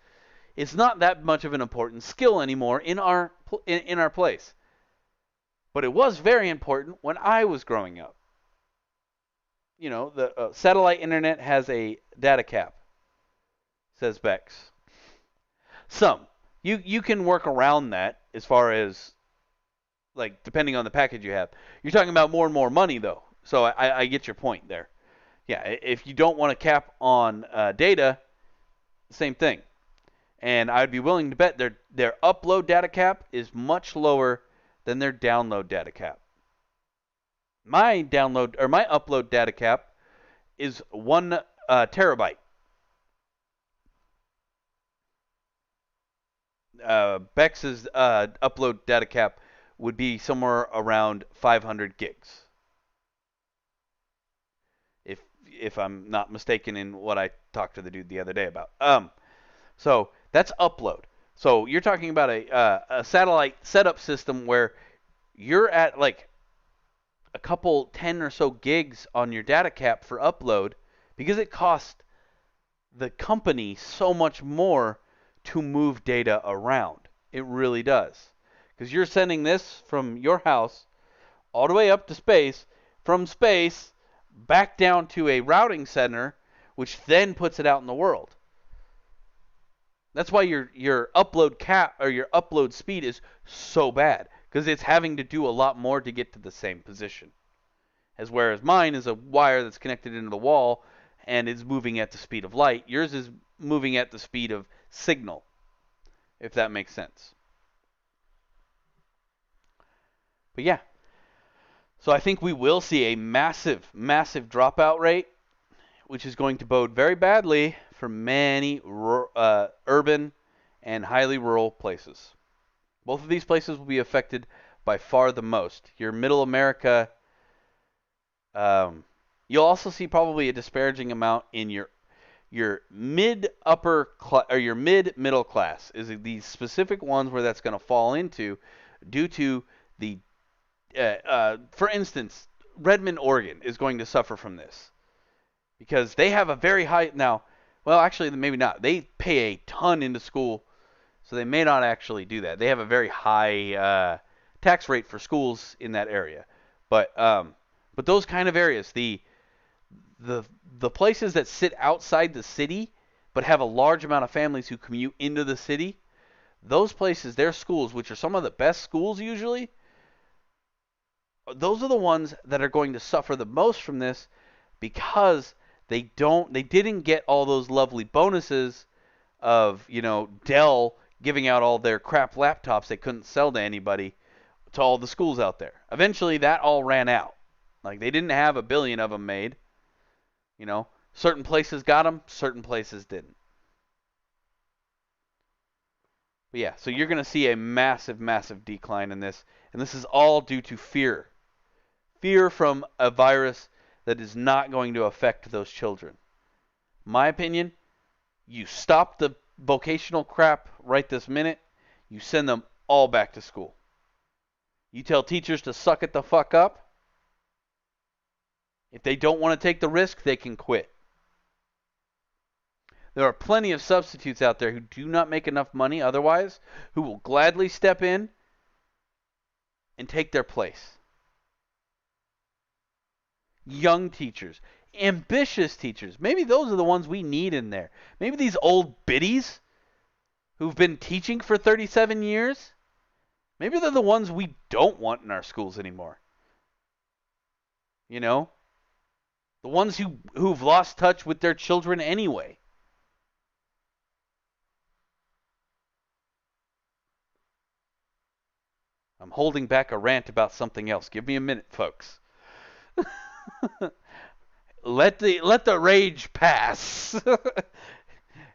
It's not that much of an important skill anymore in our place. But it was very important when I was growing up. The satellite internet has a data cap, says Bex. Some. You can work around that as far as, like, depending on the package you have. You're talking about more and more money, though. So I get your point there. Yeah, if you don't want to cap on data, same thing. And I'd be willing to bet their upload data cap is much lower than their download data cap. My upload data cap is 1 terabyte. Bex's upload data cap would be somewhere around 500 gigs. If I'm not mistaken in what I talked to the dude the other day about. So that's upload. So you're talking about a satellite setup system where you're at like a couple 10 or so gigs on your data cap for upload because it costs the company so much more to move data around. It really does. Because you're sending this from your house all the way up to space, from space back down to a routing center, which then puts it out in the world. That's why your upload cap or your upload speed is so bad, because it's having to do a lot more to get to the same position. As whereas mine is a wire that's connected into the wall and is moving at the speed of light. Yours is moving at the speed of signal, if that makes sense. But yeah, so I think we will see a massive, massive dropout rate, which is going to bode very badly for many urban and highly rural places. Both of these places will be affected by far the most. Your middle America, you'll also see probably a disparaging amount in your mid upper or your mid middle class is these specific ones where that's going to fall into due to the for instance, Redmond, Oregon is going to suffer from this because they have a very high now. Well, actually, maybe not. They pay a ton into school, so they may not actually do that. They have a very high tax rate for schools in that area, but those kind of areas, the the places that sit outside the city but have a large amount of families who commute into the city, those places, their schools, which are some of the best schools usually, those are the ones that are going to suffer the most from this because they didn't get all those lovely bonuses of, Dell giving out all their crap laptops they couldn't sell to anybody to all the schools out there. Eventually that all ran out. Like they didn't have a billion of them made. Certain places got them, certain places didn't. But yeah, so you're going to see a massive, massive decline in this, and this is all due to fear. Fear from a virus that is not going to affect those children. My opinion, you stop the vocational crap right this minute, you send them all back to school. You tell teachers to suck it the fuck up. If they don't want to take the risk, they can quit. There are plenty of substitutes out there who do not make enough money otherwise, who will gladly step in and take their place. Young teachers, ambitious teachers. Maybe those are the ones we need in there. Maybe these old biddies who've been teaching for 37 years, maybe they're the ones we don't want in our schools anymore. The ones who've lost touch with their children anyway. I'm holding back a rant about something else. Give me a minute, folks. Let the rage pass.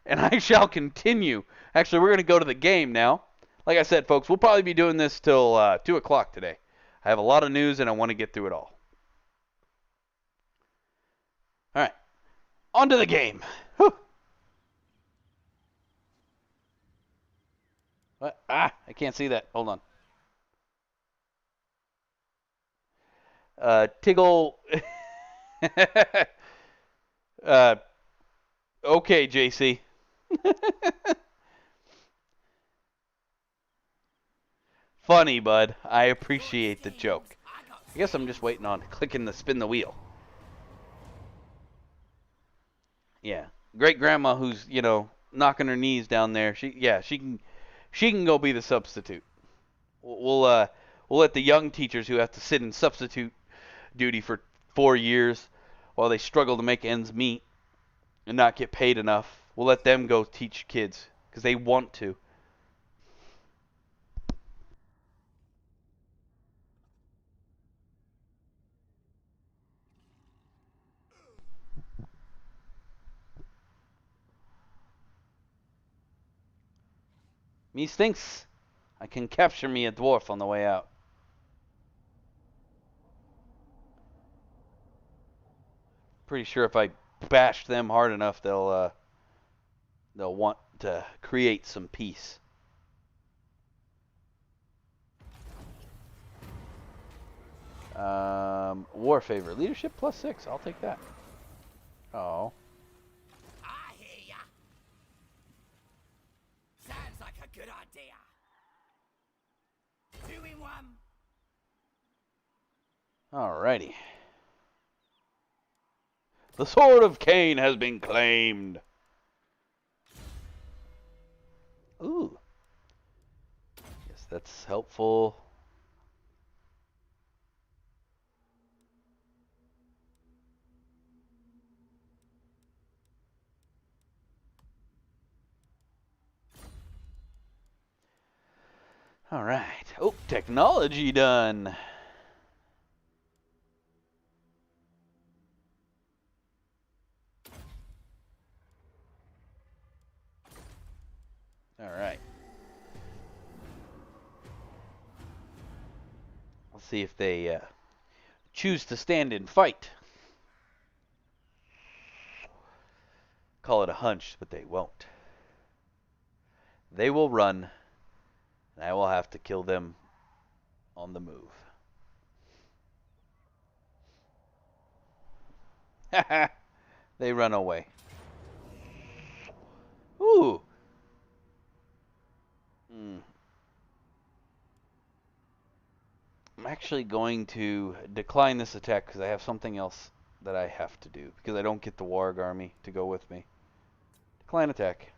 And I shall continue. Actually, we're going to go to the game now. Like I said, folks, we'll probably be doing this till 2 o'clock today. I have a lot of news, and I want to get through it all. All right. On to the game. Whew. What? I can't see that. Hold on. Tiggle. Okay, JC. Funny, bud. I appreciate the joke. I guess I'm just waiting on clicking the spin the wheel. Yeah. Great grandma who's, knocking her knees down there. She can go be the substitute. We'll let the young teachers who have to sit in substitute duty for 4 years while they struggle to make ends meet and not get paid enough. We'll let them go teach kids because they want to. Me thinks I can capture me a dwarf on the way out. Pretty sure if I bash them hard enough, they'll want to create some peace. War favor. Leadership +6. I'll take that. Oh. I hear ya. Sounds like a good idea. 2 in 1. Alrighty. The Sword of Cain has been claimed. Ooh. Yes, that's helpful. All right. Oh, technology done. All right. Let's see if they choose to stand and fight. Call it a hunch, but they won't. They will run, and I will have to kill them on the move. They run away. Ooh. I'm actually going to decline this attack because I have something else that I have to do because I don't get the Warg army to go with me. Decline attack.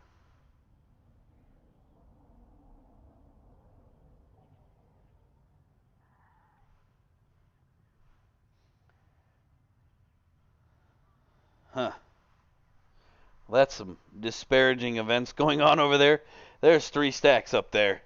Huh. Well, that's some disparaging events going on over there. There's 3 stacks up there.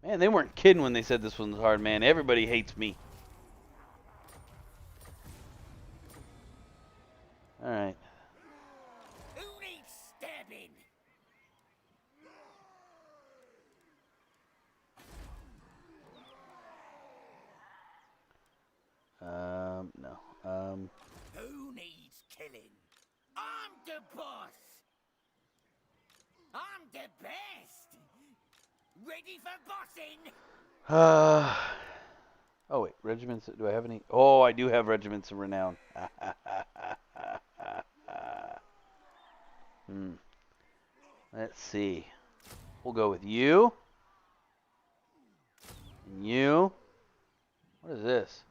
Man, they weren't kidding when they said this one was hard, man. Everybody hates me. Alright. Who needs stabbing? No. Who needs killing? I'm the boss. I'm the best. Ready for bossing? Oh, wait. Regiments. Do I have any? Oh, I do have regiments of renown. Let's see. We'll go with you. And you. What is this?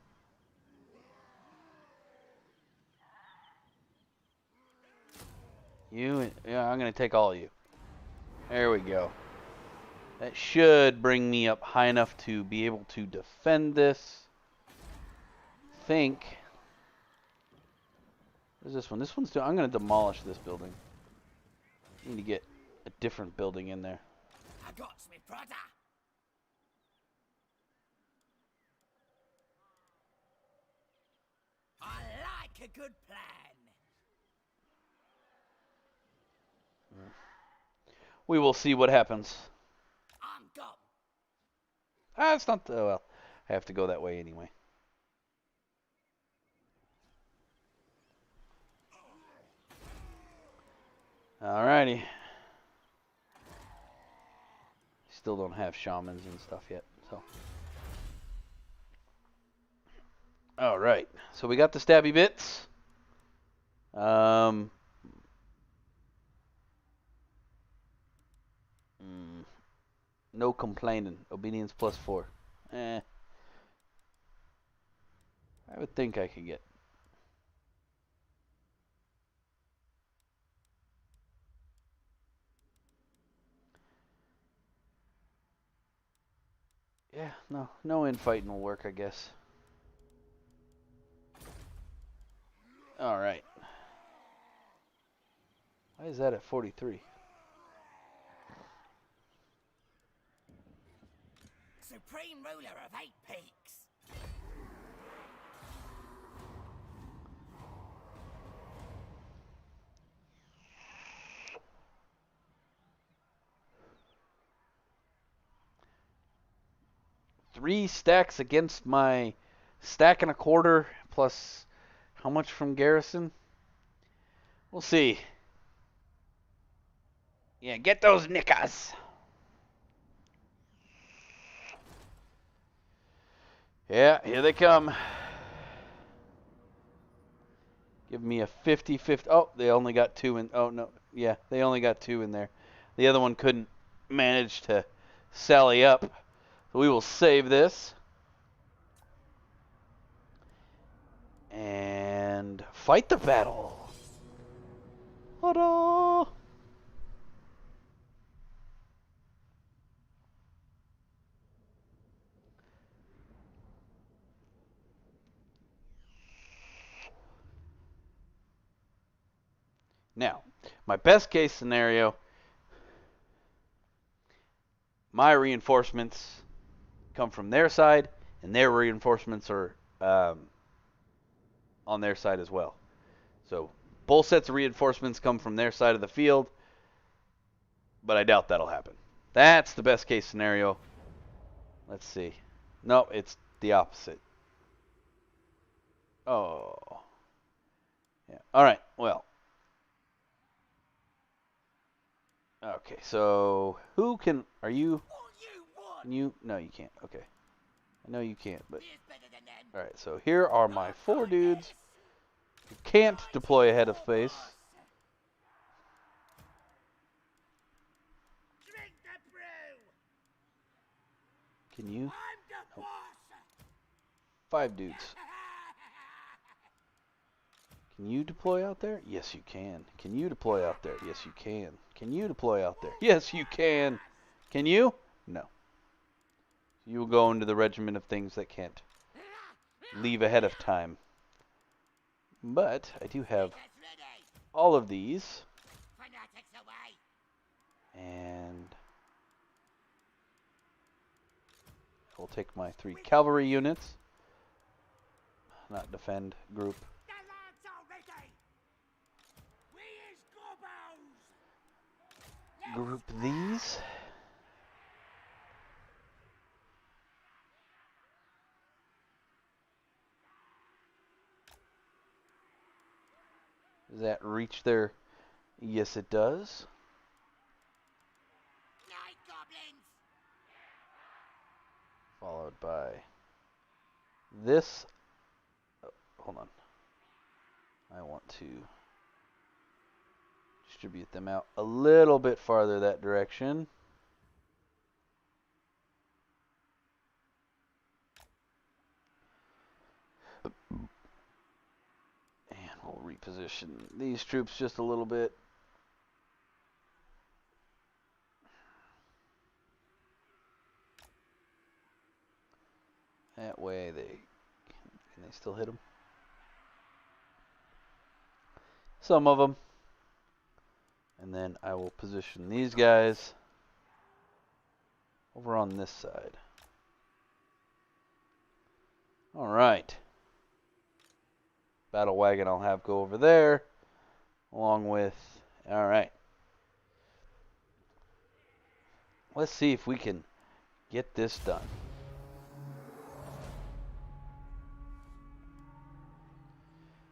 You. Yeah, I'm going to take all of you. There we go. That should bring me up high enough to be able to defend this. Think. What is this one? This one's doing. I'm going to demolish this building. I need to get a different building in there. I got me brother. I like a good plan. We will see what happens. I'm gone. It's not. Well, I have to go that way anyway. Alrighty. Still don't have shamans and stuff yet, so. Alright, so we got the stabby bits. No complaining. Obedience +4. I would think I could get. Yeah, no infighting will work, I guess. Alright. Why is that at 43? Supreme ruler of 8 peaks. 3 stacks against my stack and a quarter, plus how much from Garrison? We'll see. Yeah, get those knickers. Yeah, here they come. Give me a 50-50. Oh, they only got 2 in. Oh, no. Yeah, they only got 2 in there. The other one couldn't manage to sally up. So we will save this. And fight the battle. Ta-da! Now, my best case scenario, my reinforcements come from their side, and their reinforcements are on their side as well. So both sets of reinforcements come from their side of the field, but I doubt that'll happen. That's the best case scenario. Let's see. No, it's the opposite. Oh. Yeah. All right. Well. Okay. So who can? Are you? What you want? Can you? No, you can't. Okay. I know you can't, but. Here's better than them. All right. So here are my 4 dudes who can't deploy ahead of space. Drink the brew. Can you? I'm the boss. 5 dudes. Can you deploy out there? Yes, you can. Can you deploy out there? Yes, you can. Can you deploy out there? Yes, you can. Can you? No. You will go into the regiment of things that can't leave ahead of time. But I do have That's ready. all of these. Fanatics away. And we'll take my 3 cavalry units. Not defend group. The lads are ready. We is gobos. Group these. Does that reach there? Yes, it does. Night goblins. Followed by this. Oh, hold on. I want to distribute them out a little bit farther that direction. And we'll reposition these troops just a little bit. That way can they still hit them? Some of them. And then I will position these guys over on this side. All right. Battle wagon I'll have go over there, along with, all right. Let's see if we can get this done.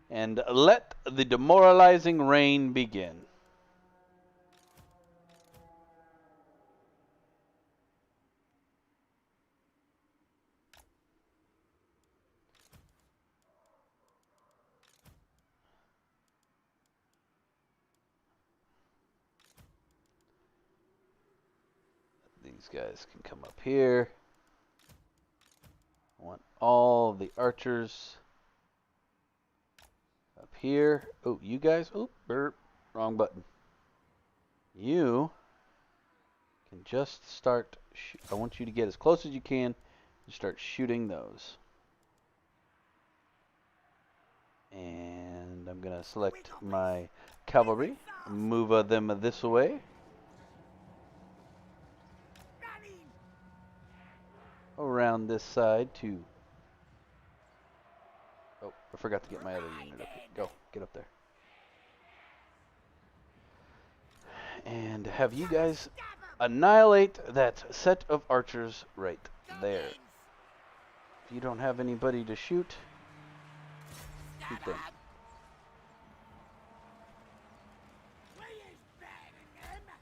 And let the demoralizing rain begin. These guys can come up here. I want all the archers up here. Oh, you guys. Oh, burp. Wrong button. You can just start. I want you to get as close as you can and start shooting those. And I'm going to select my cavalry, move them this way. Around this side to... Oh, I forgot to get my other unit up here. Go, get up there. And have you guys annihilate that set of archers right there. you don't have anybody to shoot, shoot them. We is better than them.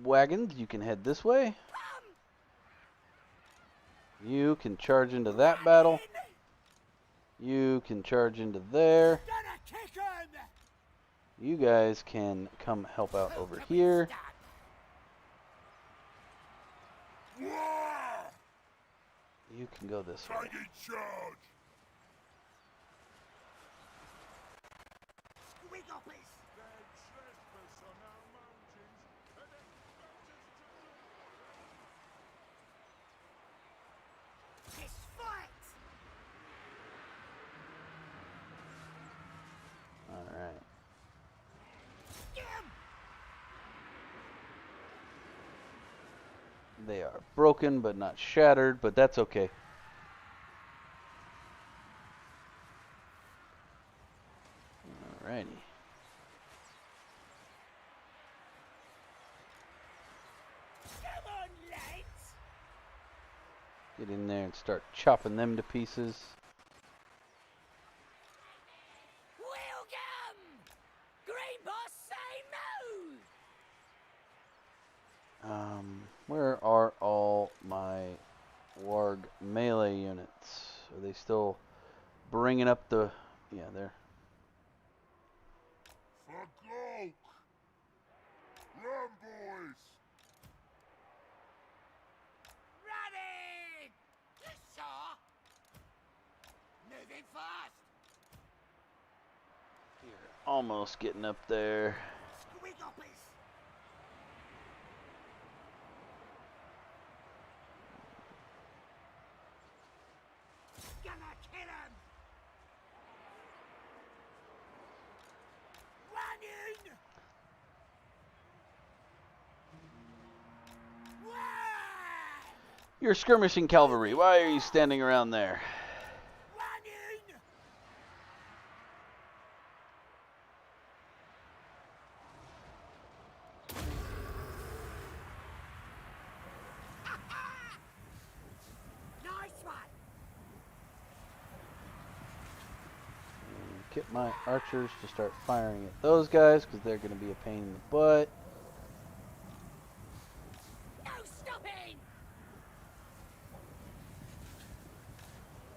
Wagons, you can head this way. You can charge into that battle. You can charge into there. Gonna kick 'em. You guys can come help out Who over can we here. stand? You can go this way. Taking charge. Squig hoppers. They trespass on our mountains and expect us to Fist fight. All right. Get 'em. They are broken but not shattered, but that's okay. Alrighty. Come on, lads. Get in there and start chopping them to pieces. Welcome. Green boss say no. Where are all my warg melee units? Are they still bringing up the... Yeah, they're... For Gloke! Run, boys! Running. Yes, sir. Moving fast. You're almost getting up there. Squig hoppers. Gonna kill 'em. Running. Run. You're skirmishing cavalry. Why are you standing around there? Running. Nice one. Get my archers to start firing at those guys because they're going to be a pain in the butt. No stopping.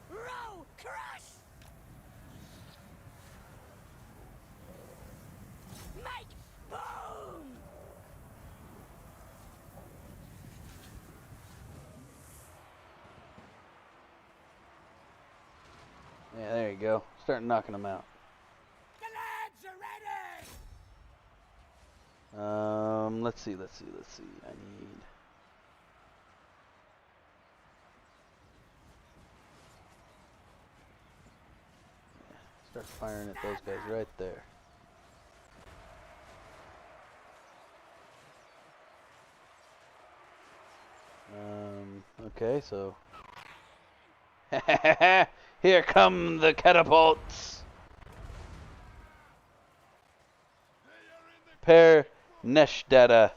Roll. Crush. Make boom. Yeah, there you go. Start knocking them out. The lads are ready. Let's see. I need... Start firing at those guys right there. Okay, so... Here come the catapults! Per Neshdata.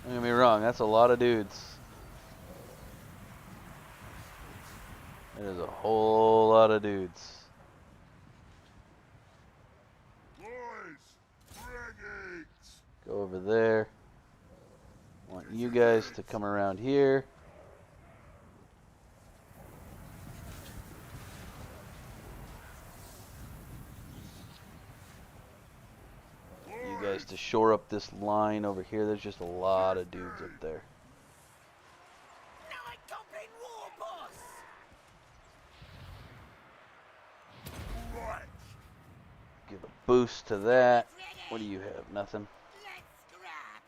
Don't get me wrong, that's a lot of dudes. That is a whole lot of dudes. Boys! Renegades! Go over there. Want you guys to come around here. You guys to shore up this line over here. There's just a lot of dudes up there. Night Goblin War Boss. Right! Give a boost to that. What do you have? Nothing? Let's scrap.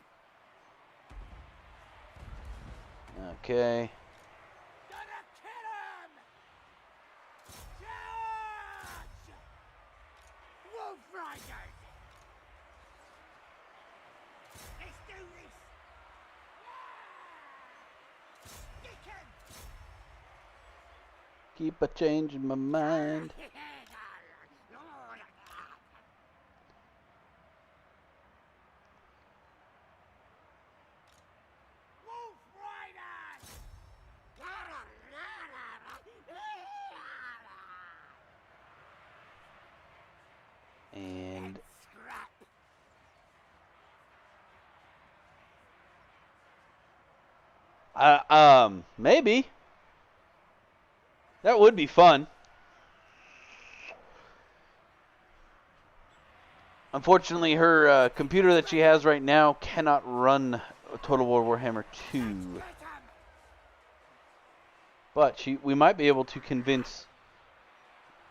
Okay. Gonna kill 'em. Charge. Wolf Riders. Let's do this. Stick 'em. Keep a changing my mind. Wolf Riders! And Scrap. maybe that would be fun. Unfortunately, her computer that she has right now cannot run Total War Warhammer 2. But we might be able to convince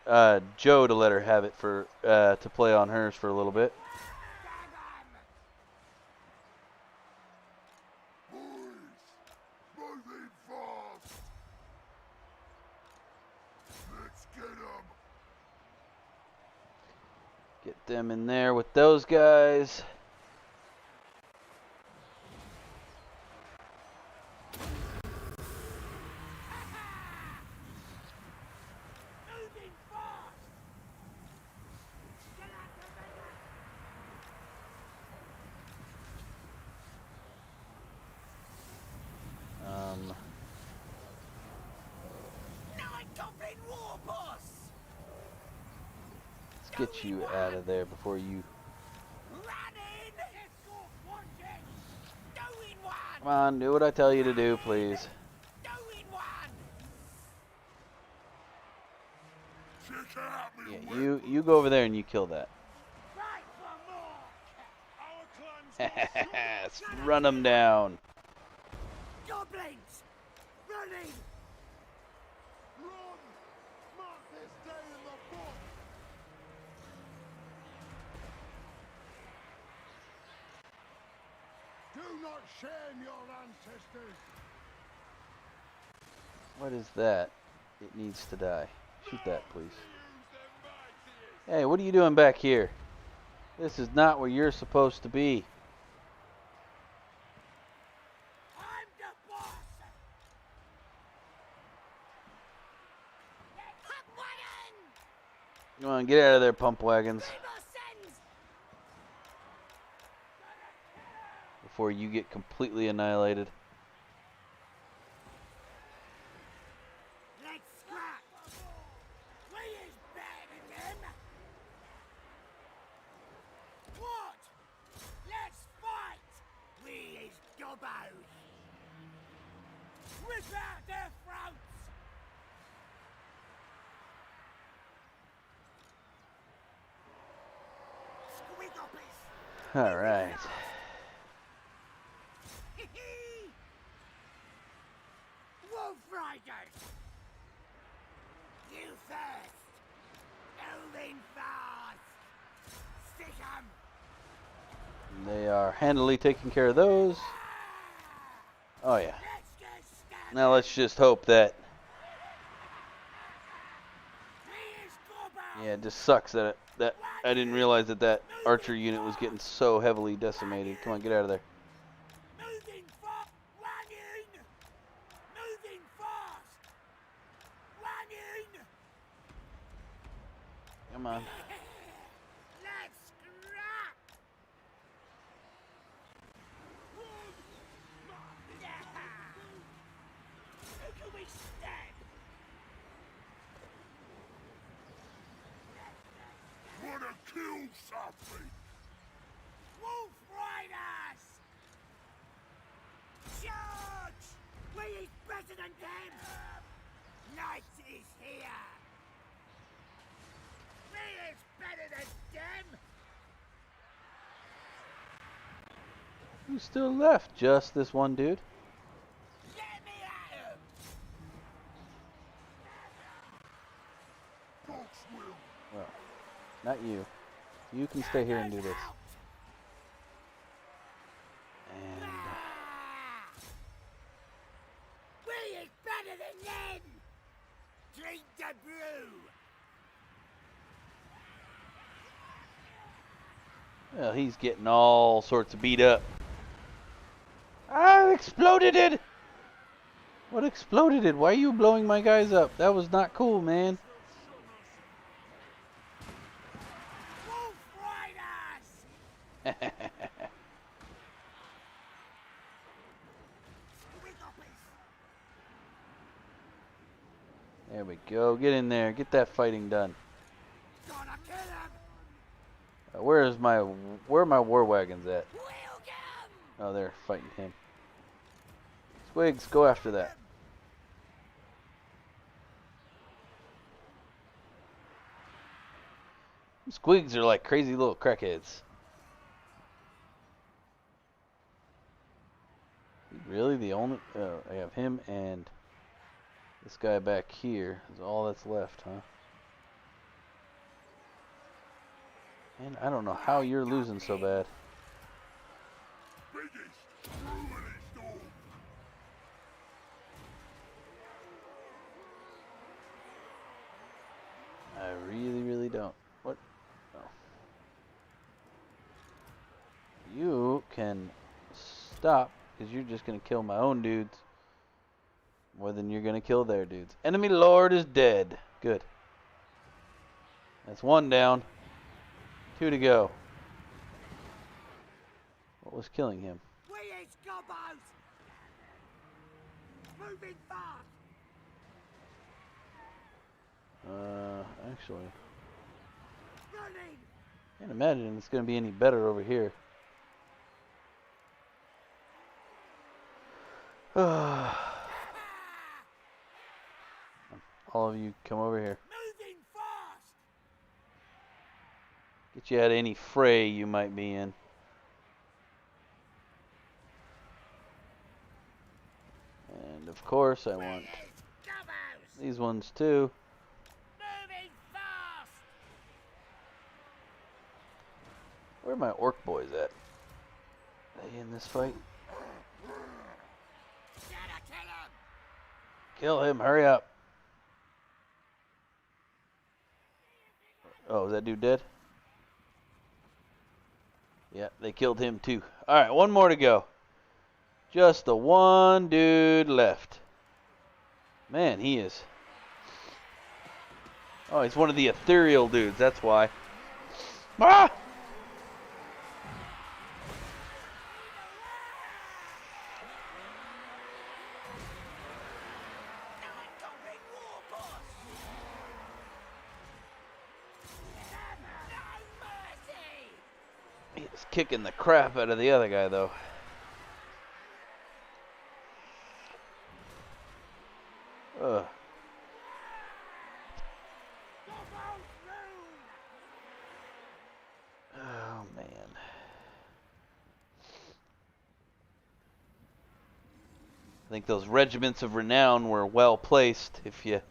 Joe to let her have it for to play on hers for a little bit. Boys, moving fast. Let's get 'em. Get them in there with those guys. Moving fast! Night Goblin War Boss! Let's get you out of there before you. Running! Escort wanted! Doing one! Come on, do what I tell you to do, please. Doing one! Check out me Yeah, you go over there and you kill that. Fight for more! Our clan's got Let's run them down. Goblins! Running! Run! Mark this day in the book! Do not shame your ancestors! What is that? It needs to die. Shoot that, please. Use the mightiest! Hey, what are you doing back here? This is not where you're supposed to be. I'm the boss! Pump wagon! Come on, get out of there, pump wagons, Sends! before you get completely annihilated. Let's scrap! We is better than them! What? Let's fight! We is gobbos! Rip out their throats! Squiggoppers! All right. Wolf Riders! You first! Moving fast! Stick 'em! They are handily taking care of those. Oh yeah. Let's get started! Now let's just hope that. We is gobbos! Yeah, it just sucks that I didn't realize that archer unit was getting so heavily decimated. Come on, get out of there. Moving fast! Running! Moving fast! Running! Come on. Let's scrap! Who can we stab? Wanna kill something? Wolf Riders! Charge! We is better than them! Night is here! We is better than them! Who's still left? Just this one dude? Let me at 'em! Box will. Well, not you. You can stay here and do this. Out! And Ah! We is better than them! Drink the brew! well, he's getting all sorts of beat up. I exploded it! What exploded it? Why are you blowing my guys up? That was not cool, man. Wolf Riders! We got this. There we go. Get in there. Get that fighting done. Gonna kill him! Where are my war wagons at? We'll get him! Oh, they're fighting him. Squigs, go after that. Squigs are like crazy little crackheads. Really? The only... I have him and this guy back here is all that's left, huh? And I don't know how you're losing so bad. I really, really don't. What? Oh. You can stop, because you're just going to kill my own dudes more than you're going to kill their dudes. Enemy Lord is dead. Good. That's one down. 2 to go. What was killing him? We is gobbos! Moving fast! Actually, Running! can't imagine it's going to be any better over here. All of you, come over here. Moving fast! Get you out of any fray you might be in. And of course, I want Gobbos! these ones too. Moving fast! Where are my orc boys at? Are they in this fight? Gotta kill him! Kill him, hurry up. Oh, is that dude dead? Yeah, they killed him too. Alright, one more to go. Just the one dude left. Man, he is. Oh, he's one of the ethereal dudes, that's why. Ah! Incoming war boss! No mercy! He is kicking the crap out of the other guy, though. Ugh. Oh, man. I think those regiments of renown were well placed, if you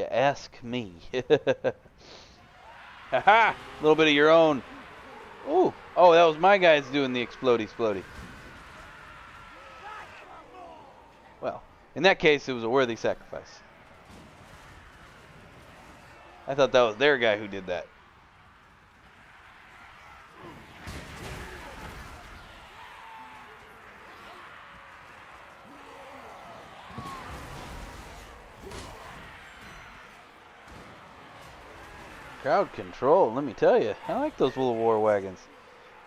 ask me. Haha! A little bit of your own. Ooh! Oh, that was my guys doing the explodey. Well, in that case, it was a worthy sacrifice. I thought that was their guy who did that. Crowd control, let me tell you. I like those little war wagons.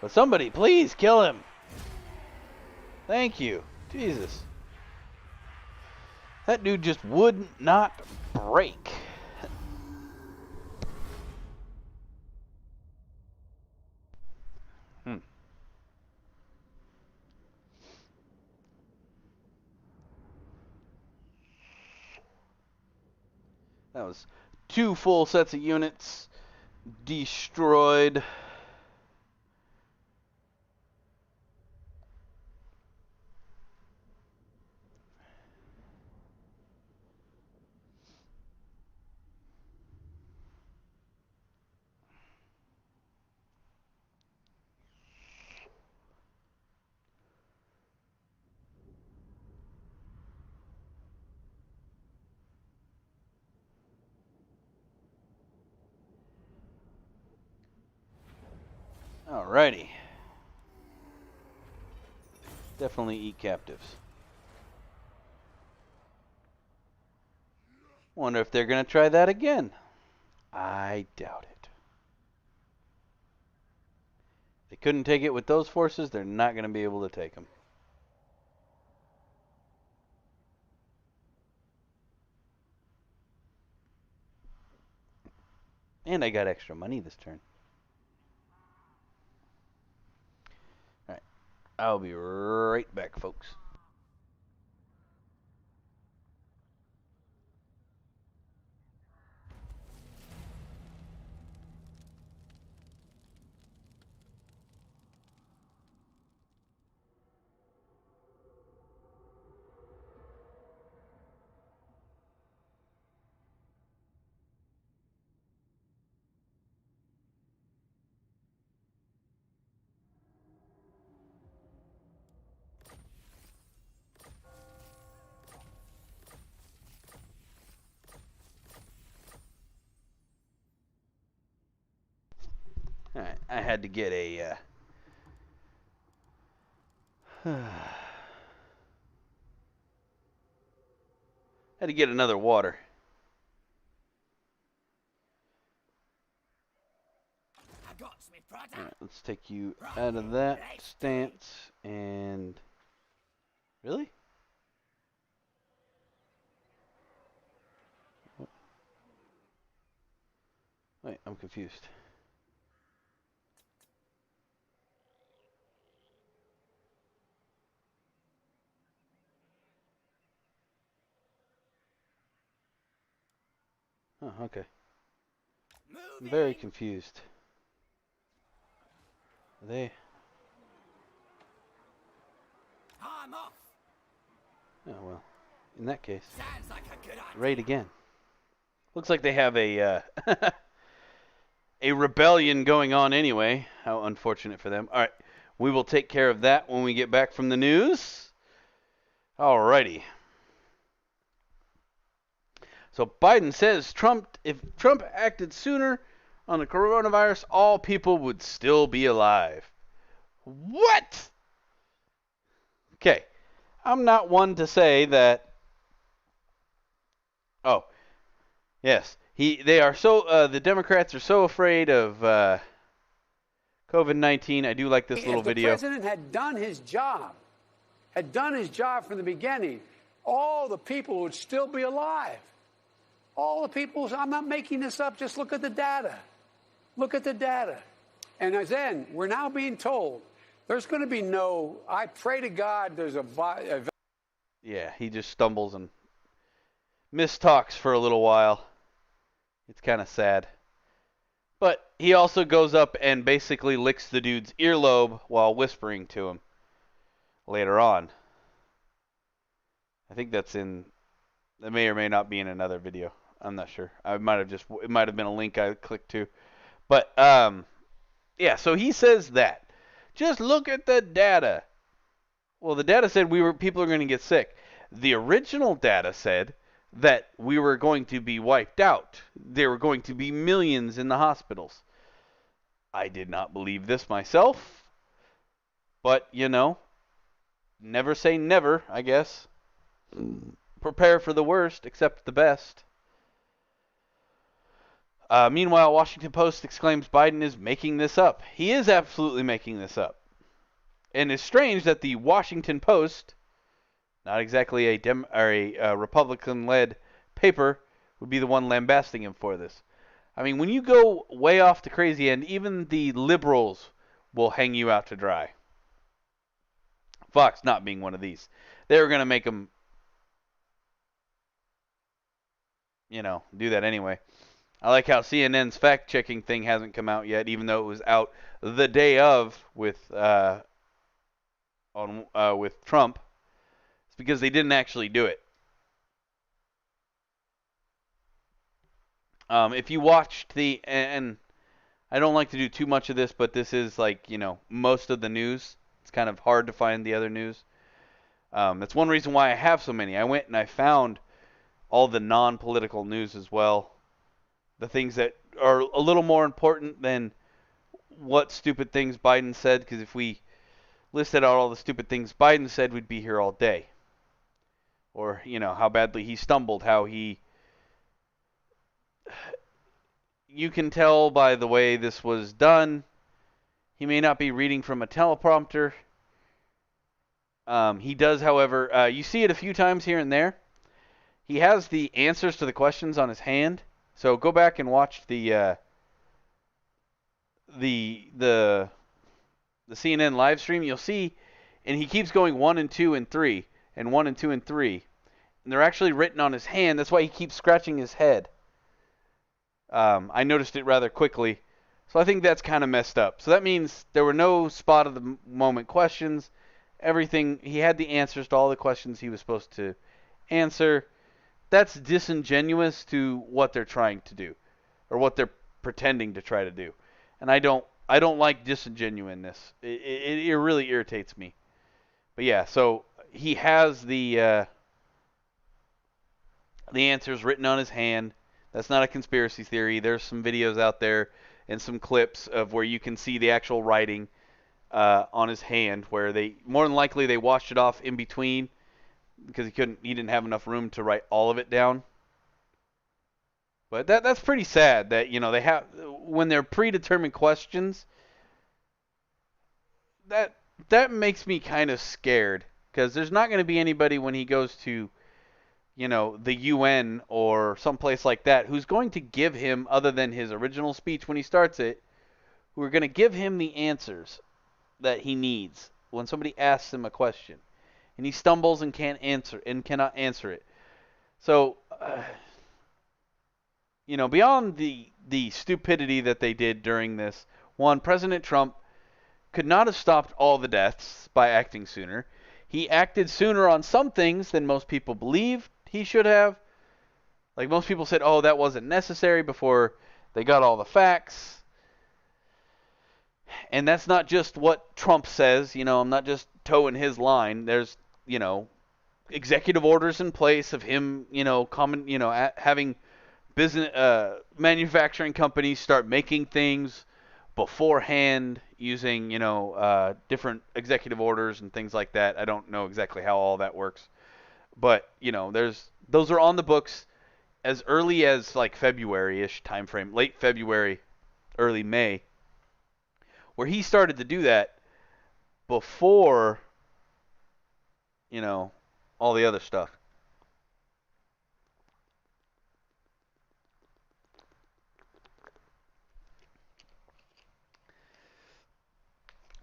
But somebody, please kill him. Thank you. Jesus. That dude just would not break. That was 2 full sets of units destroyed. Alrighty. Definitely eat captives. Wonder if they're going to try that again. I doubt it. They couldn't take it with those forces. They're not going to be able to take them. And I got extra money this turn. Alright. I'll be right back, folks. Alright, I had to get a had to get another water. I got me, brother. Alright, let's take you out of that stance and really? Wait, I'm confused. Oh, okay. I'm very confused. Are they? I'm off. Oh well. In that case, Sounds like a good idea. raid again. Looks like they have a a rebellion going on anyway. How unfortunate for them. All right, we will take care of that when we get back from the news. Alrighty. So Biden says if Trump acted sooner on the coronavirus, all people would still be alive. What? Okay. I'm not one to say that. Oh, yes. They are so. The Democrats are so afraid of COVID-19. I do like this little video. If the president had done his job from the beginning, all the people would still be alive. All the people. I'm not making this up. Just look at the data. Look at the data. And then we're now being told there's going to be no. I pray to God there's a Yeah, he just stumbles and mistalks for a little while. It's kind of sad. But he also goes up and basically licks the dude's earlobe while whispering to him later on. I think that may or may not be in another video. I'm not sure. It might have been a link I clicked to. But, yeah, so he says that. Just look at the data. Well, the data said people are going to get sick. The original data said that we were going to be wiped out. There were going to be millions in the hospitals. I did not believe this myself. But, never say never, I guess. Prepare for the worst, accept the best. Meanwhile, Washington Post exclaims Biden is making this up. He is absolutely making this up. And it's strange that the Washington Post, not exactly a Republican-led paper, would be the one lambasting him for this. I mean, when you go way off the crazy end, even the liberals will hang you out to dry. Fox not being one of these. They were going to make him, do that anyway. I like how CNN's fact-checking thing hasn't come out yet, even though it was out the day of with Trump. It's because they didn't actually do it. If you watched and I don't like to do too much of this, but this is like, most of the news. It's kind of hard to find the other news. That's one reason why I have so many. I went and I found all the non-political news as well. The things that are a little more important than what stupid things Biden said, because if we listed out all the stupid things Biden said, we'd be here all day. Or, how badly he stumbled, how he you can tell by the way this was done. He may not be reading from a teleprompter. He does, however, you see it a few times here and there. He has the answers to the questions on his hand. So go back and watch the CNN live stream. You'll see, and he keeps going 1 and 2 and 3, and 1 and 2 and 3. And they're actually written on his hand. That's why he keeps scratching his head. I noticed it rather quickly. So I think that's kind of messed up. So that means there were no spot of the moment questions. Everything, he had the answers to all the questions he was supposed to answer. That's disingenuous to what they're trying to do, or what they're pretending to try to do. And I don't like disingenuousness. It really irritates me. But yeah, so he has the answers written on his hand. That's not a conspiracy theory. There's some videos out there and some clips of where you can see the actual writing on his hand, where they more than likely they washed it off in between because he didn't have enough room to write all of it down. But that's pretty sad that, you know, they have, when they're predetermined questions, that makes me kind of scared, because there's not going to be anybody when he goes to, you know, the UN or someplace like that who's going to give him, other than his original speech when he starts it, who are going to give him the answers that he needs when somebody asks him a question and he stumbles and cannot answer it. So you know, beyond the stupidity that they did during this, one, President Trump could not have stopped all the deaths by acting sooner. He acted sooner on some things than most people believed he should have. Like, most people said, oh, that wasn't necessary, before they got all the facts. And that's not just what Trump says. You know, I'm not just toeing his line. There's, you know, executive orders in place of him, you know, having business manufacturing companies start making things beforehand using, you know, different executive orders and things like that. I don't know exactly how all that works, but, you know, those are on the books as early as like February-ish time frame, late February, early May, where he started to do that before, you know, all the other stuff.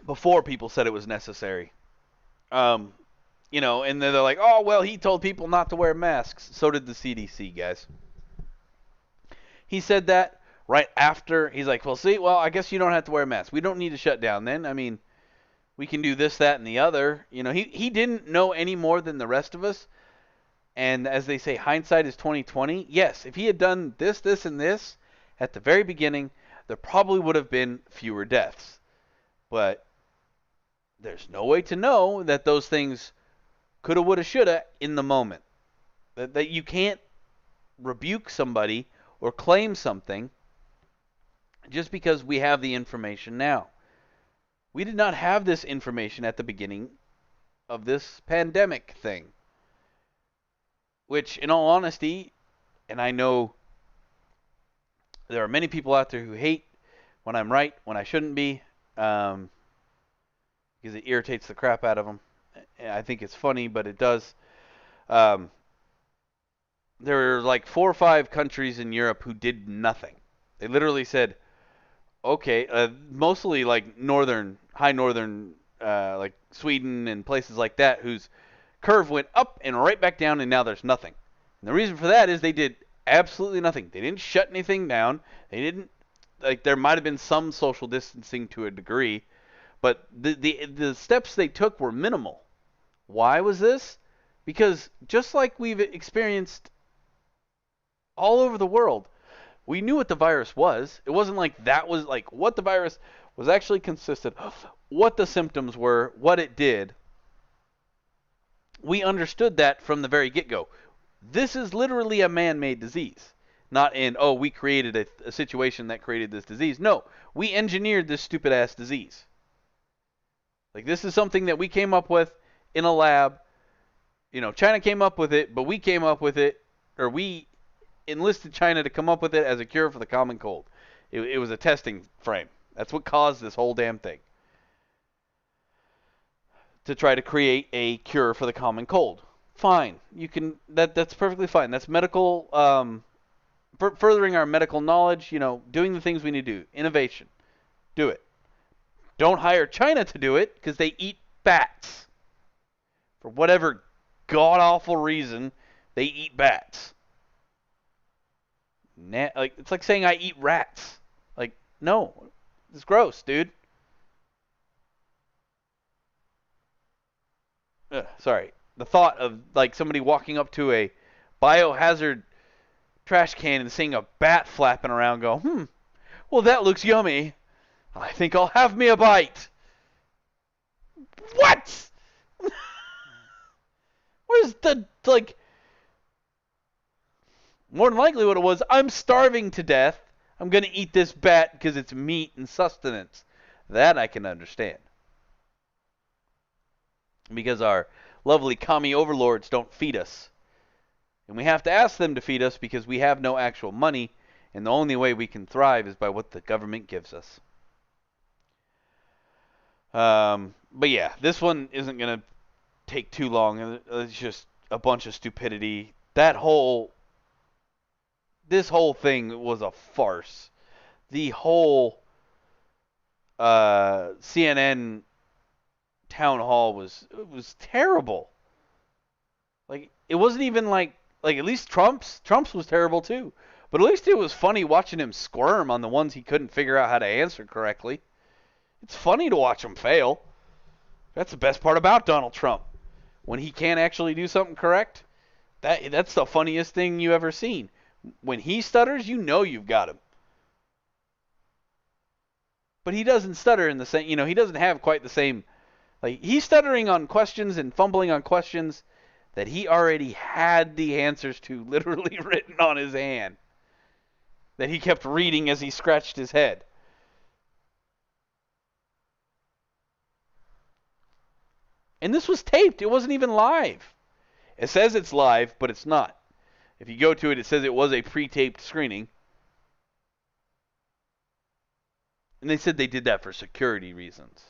Before people said it was necessary. You know, and they're like, oh, well, he told people not to wear masks. So did the CDC, guys. He said that right after. He's like, well, I guess you don't have to wear a mask. We don't need to shut down then. I mean, we can do this, that, and the other. You know, he didn't know any more than the rest of us. And as they say, hindsight is 20/20. Yes, if he had done this, this, and this at the very beginning, there probably would have been fewer deaths. But there's no way to know that those things coulda, woulda, shoulda in the moment. That you can't rebuke somebody or claim something just because we have the information now. We did not have this information at the beginning of this pandemic thing. Which, in all honesty, and I know there are many people out there who hate when I'm right, when I shouldn't be, because it irritates the crap out of them. I think it's funny, but it does. There are like 4 or 5 countries in Europe who did nothing. They literally said, okay, mostly like high northern, like Sweden and places like that, whose curve went up and right back down, and now there's nothing. And the reason for that is they did absolutely nothing. They didn't shut anything down. They didn't, like, there might have been some social distancing to a degree, but the steps they took were minimal. Why was this? Because just like we've experienced all over the world, we knew what the virus was. It wasn't like that was like what the virus was actually consisted of, what the symptoms were, what it did. We understood that from the very get-go. This is literally a man-made disease. Not in, oh, we created a situation that created this disease. No, we engineered this stupid-ass disease. Like, this is something that we came up with in a lab. You know, China came up with it, but we came up with it, or we enlisted China to come up with it as a cure for the common cold. It was a testing frame. That's what caused this whole damn thing. To try to create a cure for the common cold. Fine. That's perfectly fine. That's medical, furthering our medical knowledge, doing the things we need to do. Innovation. Do it. Don't hire China to do it because they eat bats. For whatever god-awful reason, they eat bats. It's like saying I eat rats. Like, no. It's gross, dude. Sorry. The thought of like somebody walking up to a biohazard trash can and seeing a bat flapping around go, well, that looks yummy. I think I'll have me a bite. What? Where's the, more than likely what it was, I'm starving to death. I'm going to eat this bat because it's meat and sustenance. That I can understand. Because our lovely commie overlords don't feed us. And we have to ask them to feed us because we have no actual money, and the only way we can thrive is by what the government gives us. But yeah, this one isn't going to take too long. It's just a bunch of stupidity. This whole thing was a farce. The whole CNN town hall was terrible. Like, it wasn't even like at least Trump's was terrible too. But at least it was funny watching him squirm on the ones he couldn't figure out how to answer correctly. It's funny to watch him fail. That's the best part about Donald Trump. When he can't actually do something correct, that's the funniest thing you ever seen. When he stutters, you know you've got him. But he doesn't stutter in the same, he doesn't have quite the same, he's stuttering on questions and fumbling on questions that he already had the answers to literally written on his hand. That he kept reading as he scratched his head. And this was taped. It wasn't even live. It says it's live, but it's not. If you go to it, it says it was a pre-taped screening. And they said they did that for security reasons.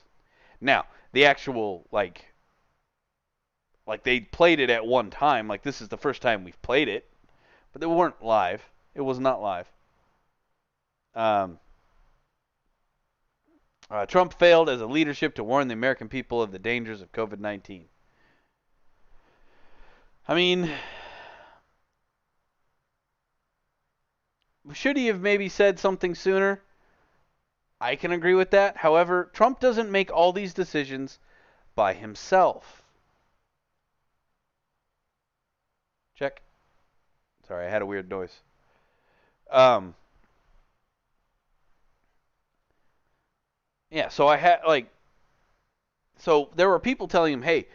Now, the actual, they played it at one time. This is the first time we've played it. But they weren't live. It was not live. Trump failed as a leadership to warn the American people of the dangers of COVID-19. I mean, should he have maybe said something sooner? I can agree with that. However, Trump doesn't make all these decisions by himself. Check. Sorry, I had a weird noise. Yeah, so I had, so there were people telling him, hey,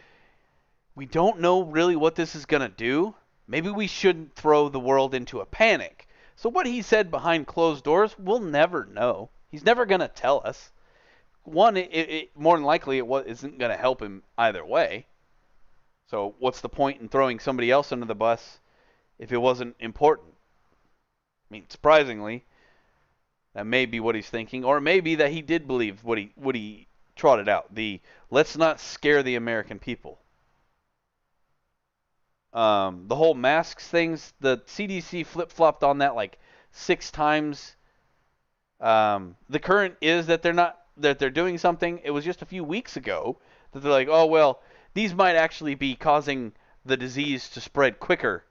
we don't know really what this is going to do. Maybe we shouldn't throw the world into a panic. So what he said behind closed doors, we'll never know. He's never going to tell us. One, more than likely, isn't going to help him either way. So what's the point in throwing somebody else under the bus if it wasn't important? I mean, surprisingly, that may be what he's thinking, or it may be that he did believe what he trotted out. Let's not scare the American people. The whole masks things, the CDC flip-flopped on that 6 times. The current is that they're doing something. It was just a few weeks ago that they're like, oh well, these might actually be causing the disease to spread quicker.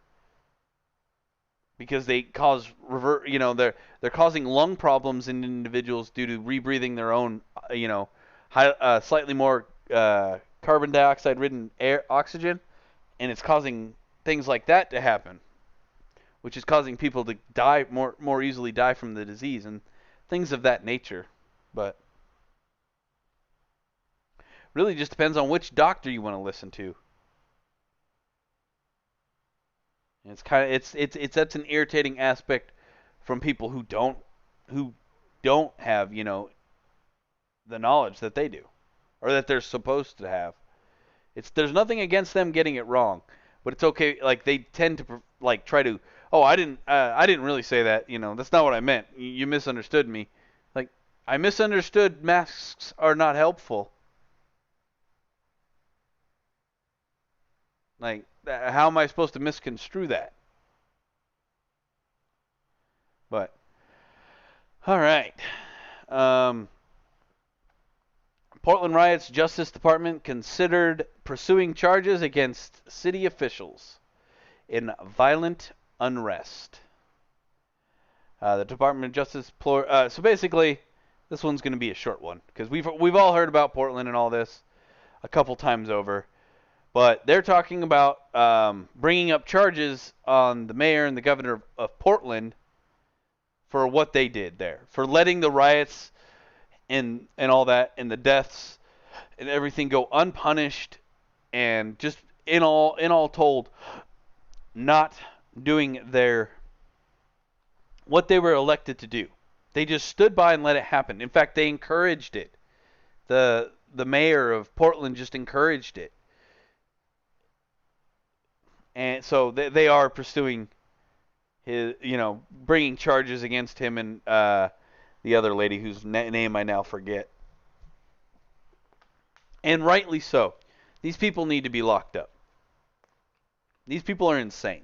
Because they cause they're causing lung problems in individuals due to rebreathing their own, slightly more carbon dioxide-ridden oxygen, and it's causing things like that to happen, which is causing people to die more easily die from the disease and things of that nature. But really, just depends on which doctor you want to listen to. It's that's an irritating aspect from people who don't have, the knowledge that they do, or that they're supposed to have. There's nothing against them getting it wrong, but it's okay. They tend to try to, oh, I didn't really say that. That's not what I meant. You misunderstood me. Like, I misunderstood masks are not helpful. Like, how am I supposed to misconstrue that? But, all right. Portland riots, Justice Department considered pursuing charges against city officials in violent unrest. The Department of Justice. So basically, this one's going to be a short one because we've all heard about Portland and all this a couple times over, but they're talking about bringing up charges on the mayor and the governor of Portland for what they did there, for letting the riots and all that and the deaths and everything go unpunished, and just in all told, not doing what they were elected to do. They just stood by and let it happen. In fact, they encouraged it. The mayor of Portland just encouraged it. And so they are pursuing his, bringing charges against him and the other lady whose name I now forget. And rightly so. These people need to be locked up. These people are insane.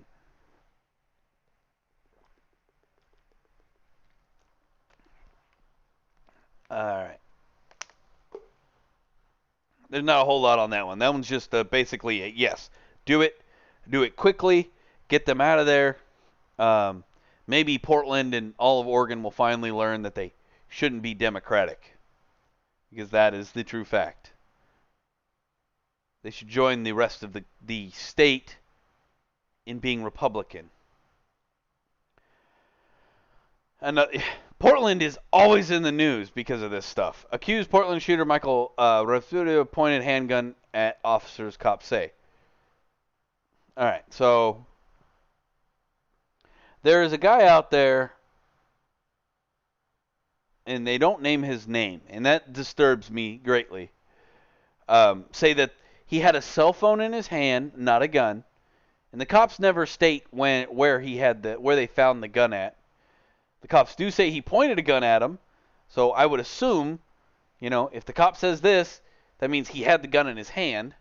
All right. There's not a whole lot on that one. That one's just basically a yes. Do it. Do it quickly. Get them out of there. Maybe Portland and all of Oregon will finally learn that they shouldn't be Democratic, because that is the true fact. They should join the rest of the state in being Republican. And Portland is always in the news because of this stuff. Accused Portland shooter Michael Refugio pointed handgun at officers, cops say. All right, so there is a guy out there, and they don't name his name, and that disturbs me greatly. Say that he had a cell phone in his hand, not a gun, and the cops never state where they found the gun at. The cops do say he pointed a gun at him, so I would assume, if the cop says this, that means he had the gun in his hand.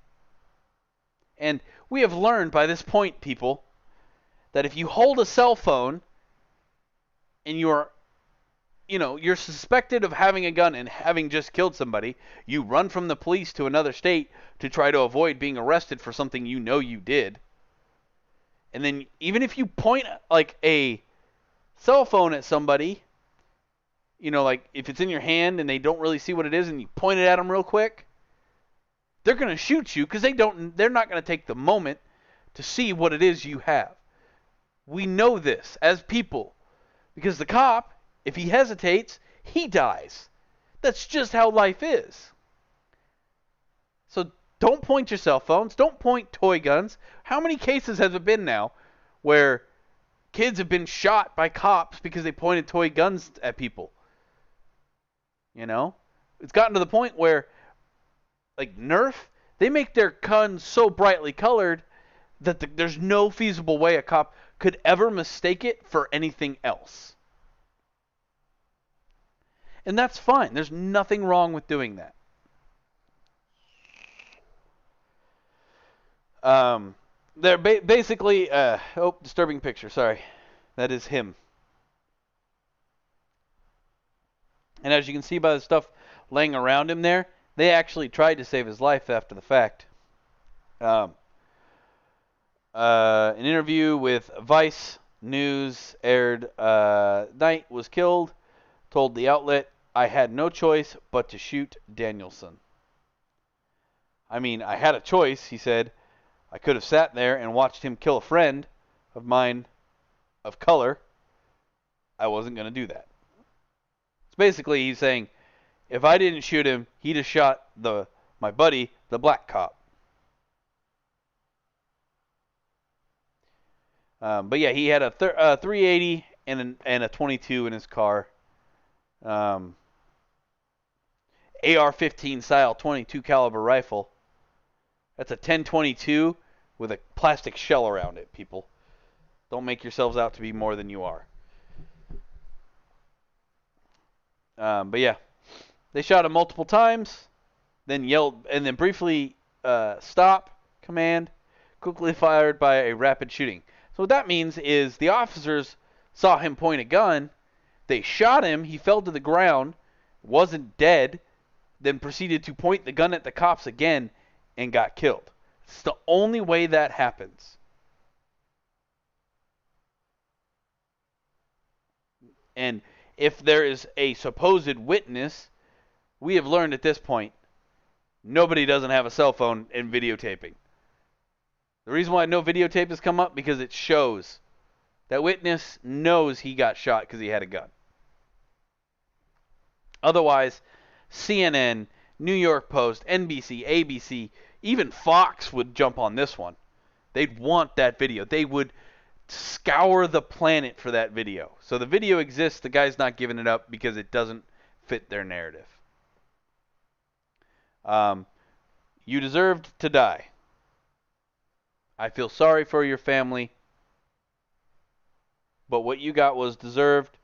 And we have learned by this point, people, that if you hold a cell phone and you're suspected of having a gun and having just killed somebody, you run from the police to another state to try to avoid being arrested for something you did. And then even if you point like a cell phone at somebody, like if it's in your hand and they don't really see what it is and you point it at them real quick, they're going to shoot you because they're not going to take the moment to see what it is you have. We know this as people because the cop, if he hesitates, he dies. That's just how life is. So don't point your cell phones. Don't point toy guns. How many cases has it been now where kids have been shot by cops because they pointed toy guns at people? It's gotten to the point where, like Nerf, they make their guns so brightly colored that there's no feasible way a cop could ever mistake it for anything else. And that's fine. There's nothing wrong with doing that. They're basically, disturbing picture, sorry. That is him. And as you can see by the stuff laying around him there, they actually tried to save his life after the fact. An interview with Vice News aired, Knight was killed, told the outlet, I had no choice but to shoot Danielson. I mean, I had a choice, he said. I could have sat there and watched him kill a friend of mine of color. I wasn't going to do that. So basically, he's saying, if I didn't shoot him, he'd have shot my buddy, the black cop. But yeah, he had a 380 and a 22 in his car. AR-15 style 22 caliber rifle. That's a 10-22 with a plastic shell around it, people. Don't make yourselves out to be more than you are. But yeah, they shot him multiple times, then yelled, and then briefly stop command, quickly fired by a rapid shooting. So what that means is the officers saw him point a gun, they shot him, he fell to the ground, wasn't dead, then proceeded to point the gun at the cops again and got killed. It's the only way that happens. And if there is a supposed witness, we have learned at this point, nobody doesn't have a cell phone and videotaping. The reason why no videotape has come up, because it shows that witness knows he got shot because he had a gun. Otherwise, CNN, New York Post, NBC, ABC, even Fox would jump on this one. They'd want that video. They would scour the planet for that video. So the video exists, the guy's not giving it up because it doesn't fit their narrative. You deserved to die. I feel sorry for your family, but what you got was deserved,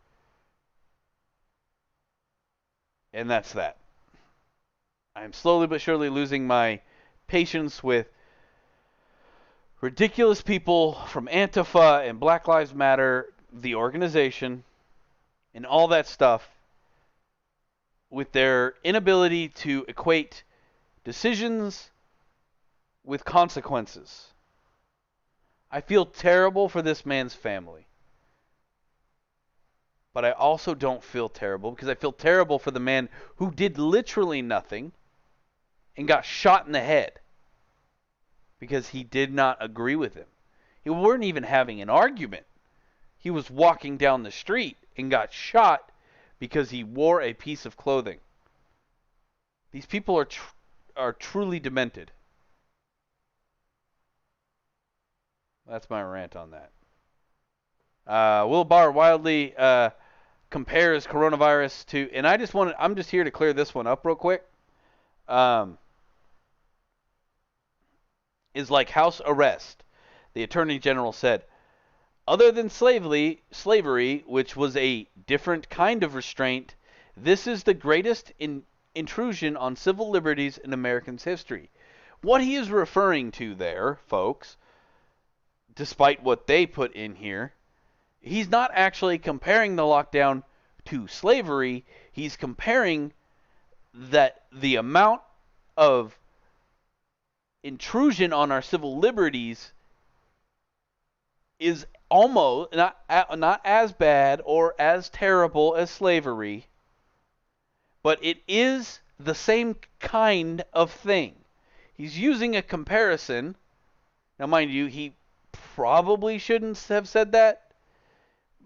and that's that. I'm slowly but surely losing my patience with ridiculous people from Antifa and Black Lives Matter, the organization, and all that stuff, with their inability to equate decisions with consequences. I feel terrible for this man's family. But I also don't feel terrible because I feel terrible for the man who did literally nothing and got shot in the head because he did not agree with him. He weren't even having an argument. He was walking down the street and got shot because he wore a piece of clothing. These people are truly demented. That's my rant on that. Will Barr wildly compares coronavirus to, and I'm just here to clear this one up real quick. Is like house arrest. The Attorney General said, other than slavery, which was a different kind of restraint, this is the greatest intrusion on civil liberties in Americans' history. What he is referring to there, folks, despite what they put in here, he's not actually comparing the lockdown to slavery. He's comparing that the amount of intrusion on our civil liberties is almost not as bad or as terrible as slavery, but it is the same kind of thing. He's using a comparison. Now, mind you, he probably shouldn't have said that.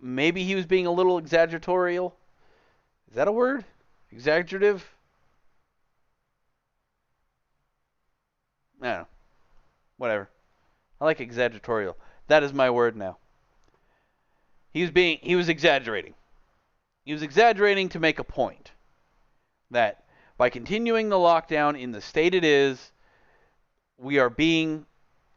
Maybe he was being a little exaggeratorial. Is that a word? Exaggerative? I don't know. Whatever. I like exaggeratorial. That is my word now. He was exaggerating. He was exaggerating to make a point. That by continuing the lockdown in the state it is, we are being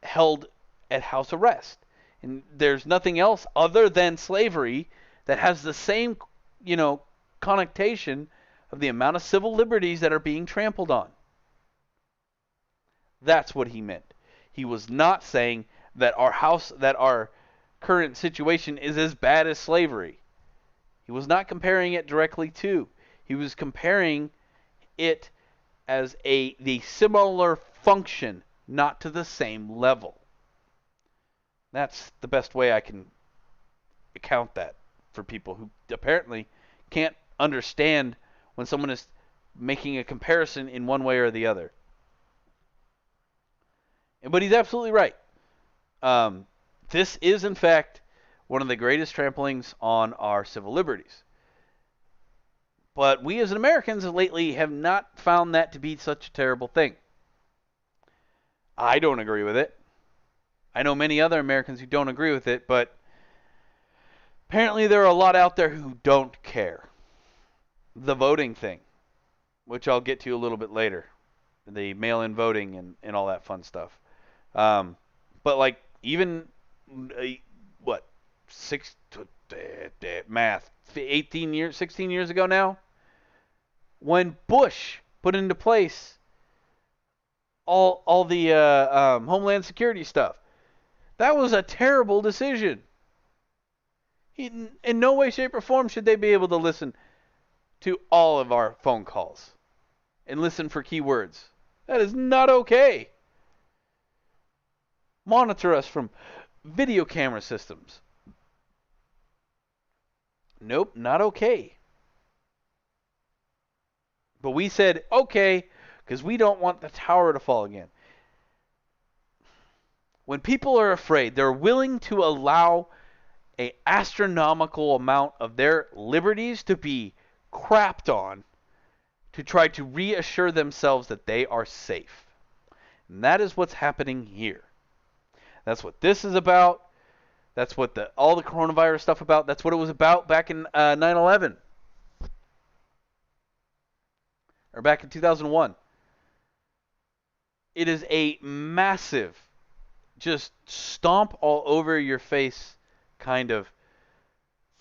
held at house arrest. And there's nothing else other than slavery that has the same, connotation of the amount of civil liberties that are being trampled on. That's what he meant. He was not saying that our current situation is as bad as slavery. He was not comparing it directly to. He was comparing it as the similar function, not to the same level. That's the best way I can account that for people who apparently can't understand when someone is making a comparison in one way or the other. But he's absolutely right. This is, in fact, one of the greatest tramplings on our civil liberties. But we as Americans lately have not found that to be such a terrible thing. I don't agree with it. I know many other Americans who don't agree with it, but apparently there are a lot out there who don't care. The voting thing, which I'll get to a little bit later. The mail-in voting and all that fun stuff. But even, 16 years ago now, when Bush put into place all the Homeland Security stuff. That was a terrible decision. In no way, shape, or form should they be able to listen to all of our phone calls and listen for keywords. That is not okay. Monitor us from video camera systems. Nope, not okay. But we said, okay, because we don't want the tower to fall again. When people are afraid, they're willing to allow an astronomical amount of their liberties to be crapped on to try to reassure themselves that they are safe. And that is what's happening here. That's what this is about. That's what all the coronavirus stuff about. That's what it was about back in 9/11. Or back in 2001. It is a massive, just stomp all over your face kind of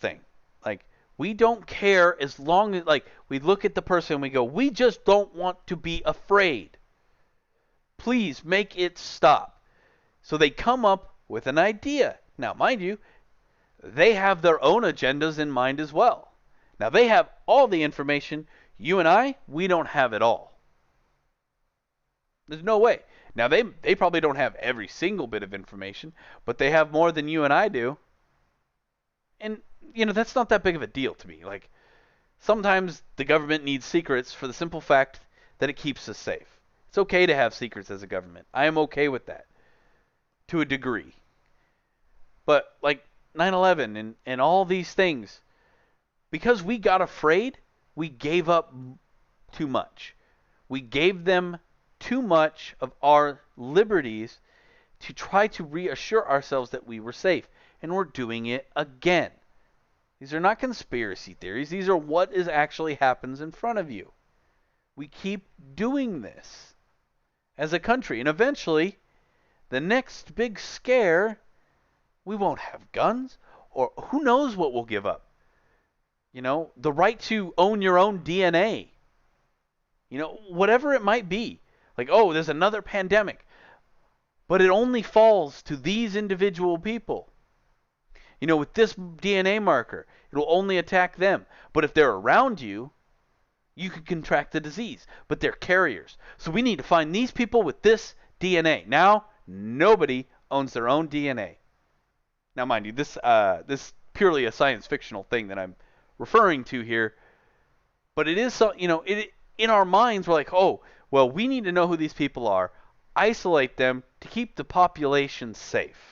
thing. Like, we don't care as long as, like, we look at the person and we go, we just don't want to be afraid. Please make it stop. So they come up with an idea. Now, mind you, they have their own agendas in mind as well. Now, they have all the information. You and I, we don't have it all. There's no way. Now, they probably don't have every single bit of information, but they have more than you and I do. And, that's not that big of a deal to me. Like, sometimes the government needs secrets for the simple fact that it keeps us safe. It's okay to have secrets as a government. I am okay with that. To a degree. But, like, 9/11 and all these things, because we got afraid, we gave up too much. We gave them too much of our liberties to try to reassure ourselves that we were safe. And we're doing it again. These are not conspiracy theories. These are what actually happens in front of you. We keep doing this as a country. And eventually, the next big scare, we won't have guns. Or who knows what we'll give up. The right to own your own DNA. Whatever it might be. Like, oh, there's another pandemic. But it only falls to these individual people. With this DNA marker, it'll only attack them. But if they're around you, you could contract the disease. But they're carriers. So we need to find these people with this DNA. Now, nobody owns their own DNA. Now, mind you, this is purely a science fictional thing that I'm referring to here. But it is so, in our minds, we're like, oh, well, we need to know who these people are, isolate them to keep the population safe.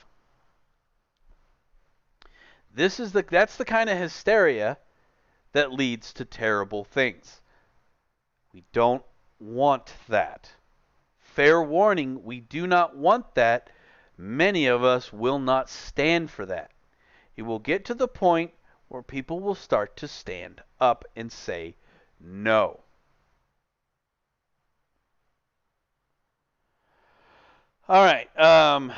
That's the kind of hysteria that leads to terrible things. We don't want that. Fair warning, we do not want that. Many of us will not stand for that. It will get to the point where people will start to stand up and say no. All right, a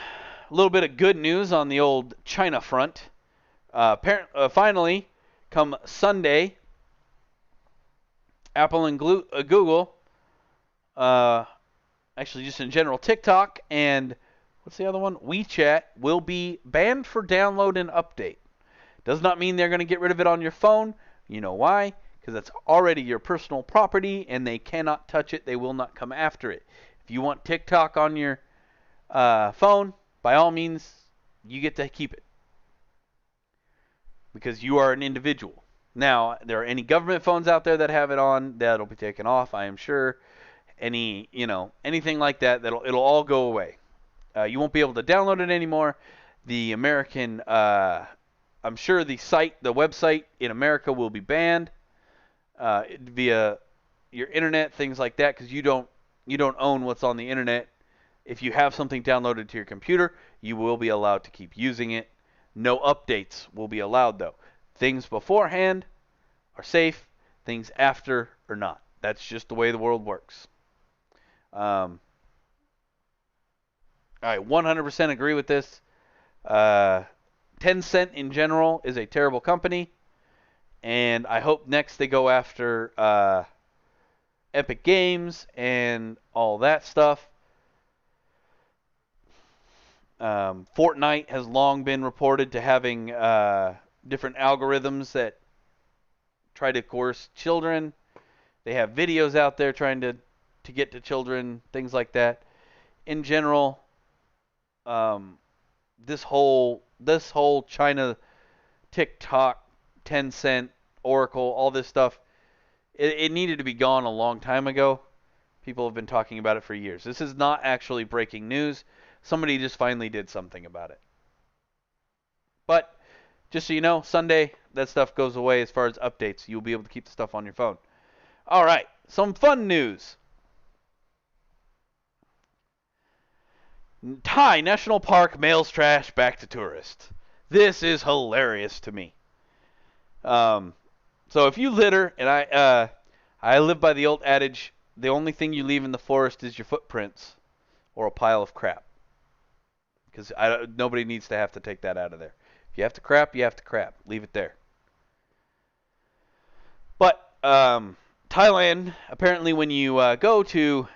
little bit of good news on the old China front. Finally, come Sunday, Apple and Google, actually just in general, TikTok and what's the other one? WeChat will be banned for download and update. Does not mean they're going to get rid of it on your phone. You know why? Because that's already your personal property and they cannot touch it. They will not come after it. If you want TikTok on your phone, by all means, you get to keep it. Because you are an individual. Now, there are any government phones out there that have it on, that'll be taken off, I am sure. Anything like that, it'll all go away. You won't be able to download it anymore. The American, I'm sure the website in America will be banned via your internet, things like that, because you don't own what's on the internet. If you have something downloaded to your computer, you will be allowed to keep using it. No updates will be allowed, though. Things beforehand are safe. Things after are not. That's just the way the world works. I 100% agree with this. Tencent in general is a terrible company, and I hope next they go after Epic Games and all that stuff. Fortnite has long been reported to having different algorithms that try to coerce children. They have videos out there trying to get to children, things like that. In general, this whole China, TikTok, Tencent, Oracle, all this stuff, it needed to be gone a long time ago. People have been talking about it for years. This is not actually breaking news. Somebody just finally did something about it. But just so you know, Sunday, that stuff goes away as far as updates. You'll be able to keep the stuff on your phone. All right, some fun news. Thai National Park mails trash back to tourists. This is hilarious to me. So if you litter, and I live by the old adage, the only thing you leave in the forest is your footprints or a pile of crap. Because nobody needs to have to take that out of there. If you have to crap, you have to crap. Leave it there. But Thailand, apparently when you go to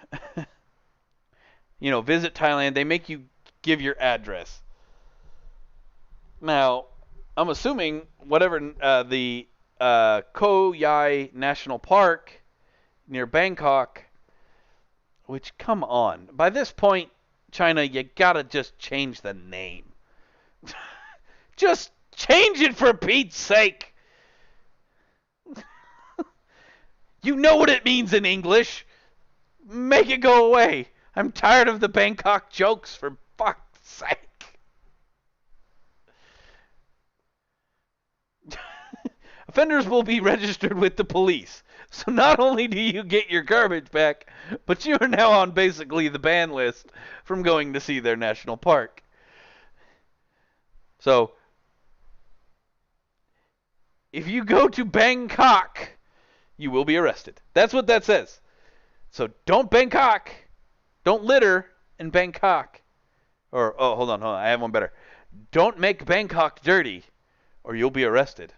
visit Thailand, they make you give your address. Now, I'm assuming whatever the Koh Yai National Park near Bangkok, which, come on. By this point, China, you gotta just change the name. Just change it for Pete's sake. You know what it means in English. Make it go away. I'm tired of the Bangkok jokes, for fuck's sake. Offenders will be registered with the police. So not only do you get your garbage back, but you are now on basically the ban list from going to see their national park. So, if you go to Bangkok, you will be arrested. That's what that says. So don't Bangkok. Don't litter in Bangkok. Or, hold on. I have one better. Don't make Bangkok dirty, or you'll be arrested.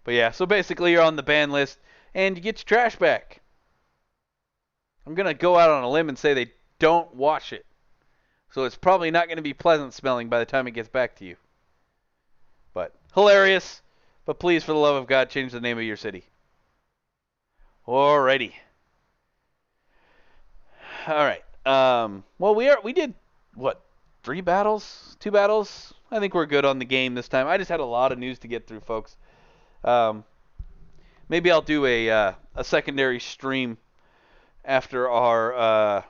But yeah, so basically you're on the ban list, and you get your trash back. I'm going to go out on a limb and say they don't wash it. So it's probably not going to be pleasant smelling by the time it gets back to you. But hilarious. But please, for the love of God, change the name of your city. Alrighty. Alright. Well, we did, what, 3 battles? 2 battles? I think we're good on the game this time. I just had a lot of news to get through, folks. Maybe I'll do a secondary stream after our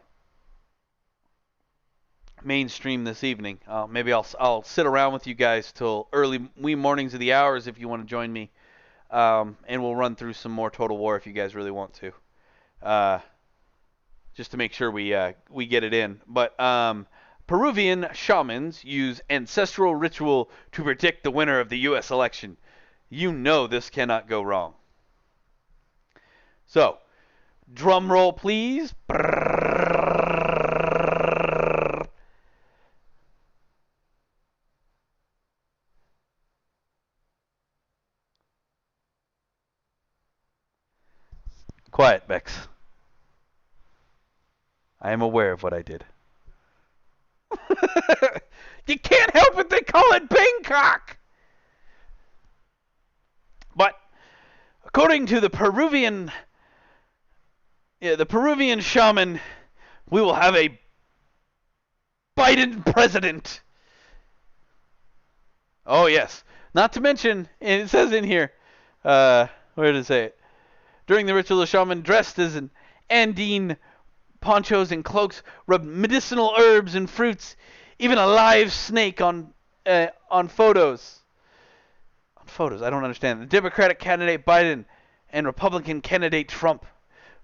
main stream this evening. Maybe I'll sit around with you guys till early wee mornings of the hours if you want to join me, and we'll run through some more Total War if you guys really want to, just to make sure we get it in. But Peruvian shamans use ancestral ritual to predict the winner of the U.S. election. You know this cannot go wrong. So, drum roll, please. Quiet, Bex. I am aware of what I did. You can't help it, they call it Bangkok! But according to the Peruvian shaman, we will have a Biden president. Oh yes. Not to mention, and it says in here, where did it say it? During the ritual, the shaman dressed as an Andine ponchos and cloaks, rubbed medicinal herbs and fruits, even a live snake on photos. Photos. I don't understand. The Democratic candidate Biden and Republican candidate Trump.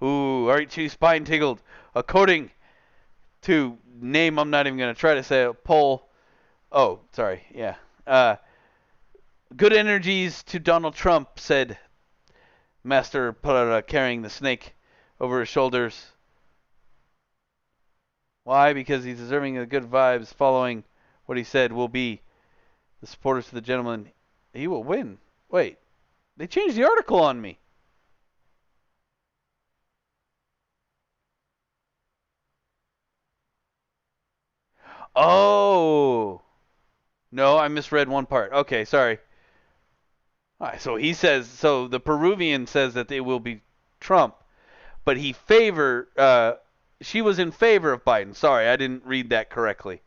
Ooh, aren't you spine tickled? According to name I'm not even going to try to say, a poll. Oh, sorry. Yeah. Good energies to Donald Trump, said Master Parada, carrying the snake over his shoulders. Why? Because he's deserving of good vibes following what he said will be the supporters to the gentleman. He will win. Wait, they changed the article on me. Oh. No, I misread one part. Okay, sorry. All right, so he says, so the Peruvian says that it will be Trump, but she was in favor of Biden. Sorry, I didn't read that correctly.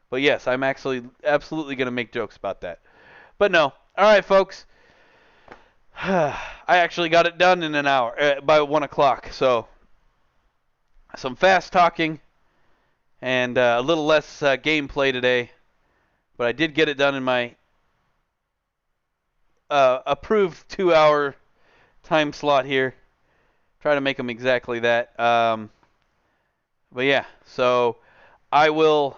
But yes, I'm actually absolutely going to make jokes about that. But no. All right, folks. I actually got it done in an hour, by 1 o'clock. So some fast talking and a little less gameplay today. But I did get it done in my approved 2-hour time slot here. Try to make them exactly that. But yeah, so I will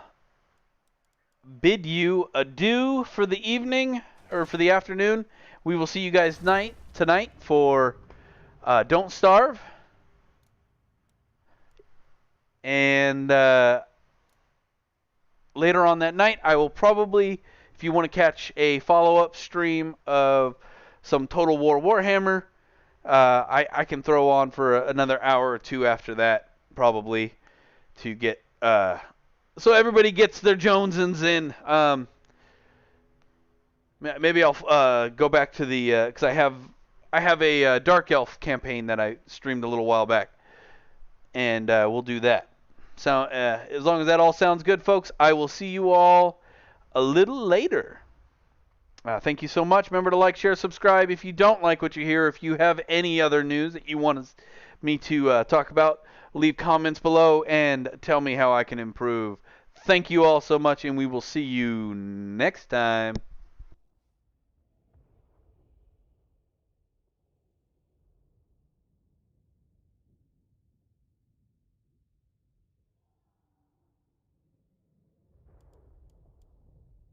bid you adieu for the evening or for the afternoon. We will see you guys tonight for Don't Starve. And later on that night, I will probably, if you want to catch a follow-up stream of some Total War Warhammer, I can throw on for another hour or two after that, probably, to get so everybody gets their Jonesins in. Maybe I'll go back to the because I have a Dark Elf campaign that I streamed a little while back, and we'll do that. So as long as that all sounds good, folks, I will see you all a little later. Thank you so much. Remember to like, share, subscribe. If you don't like what you hear, if you have any other news that you want me to talk about, leave comments below and tell me how I can improve. Thank you all so much, and we will see you next time.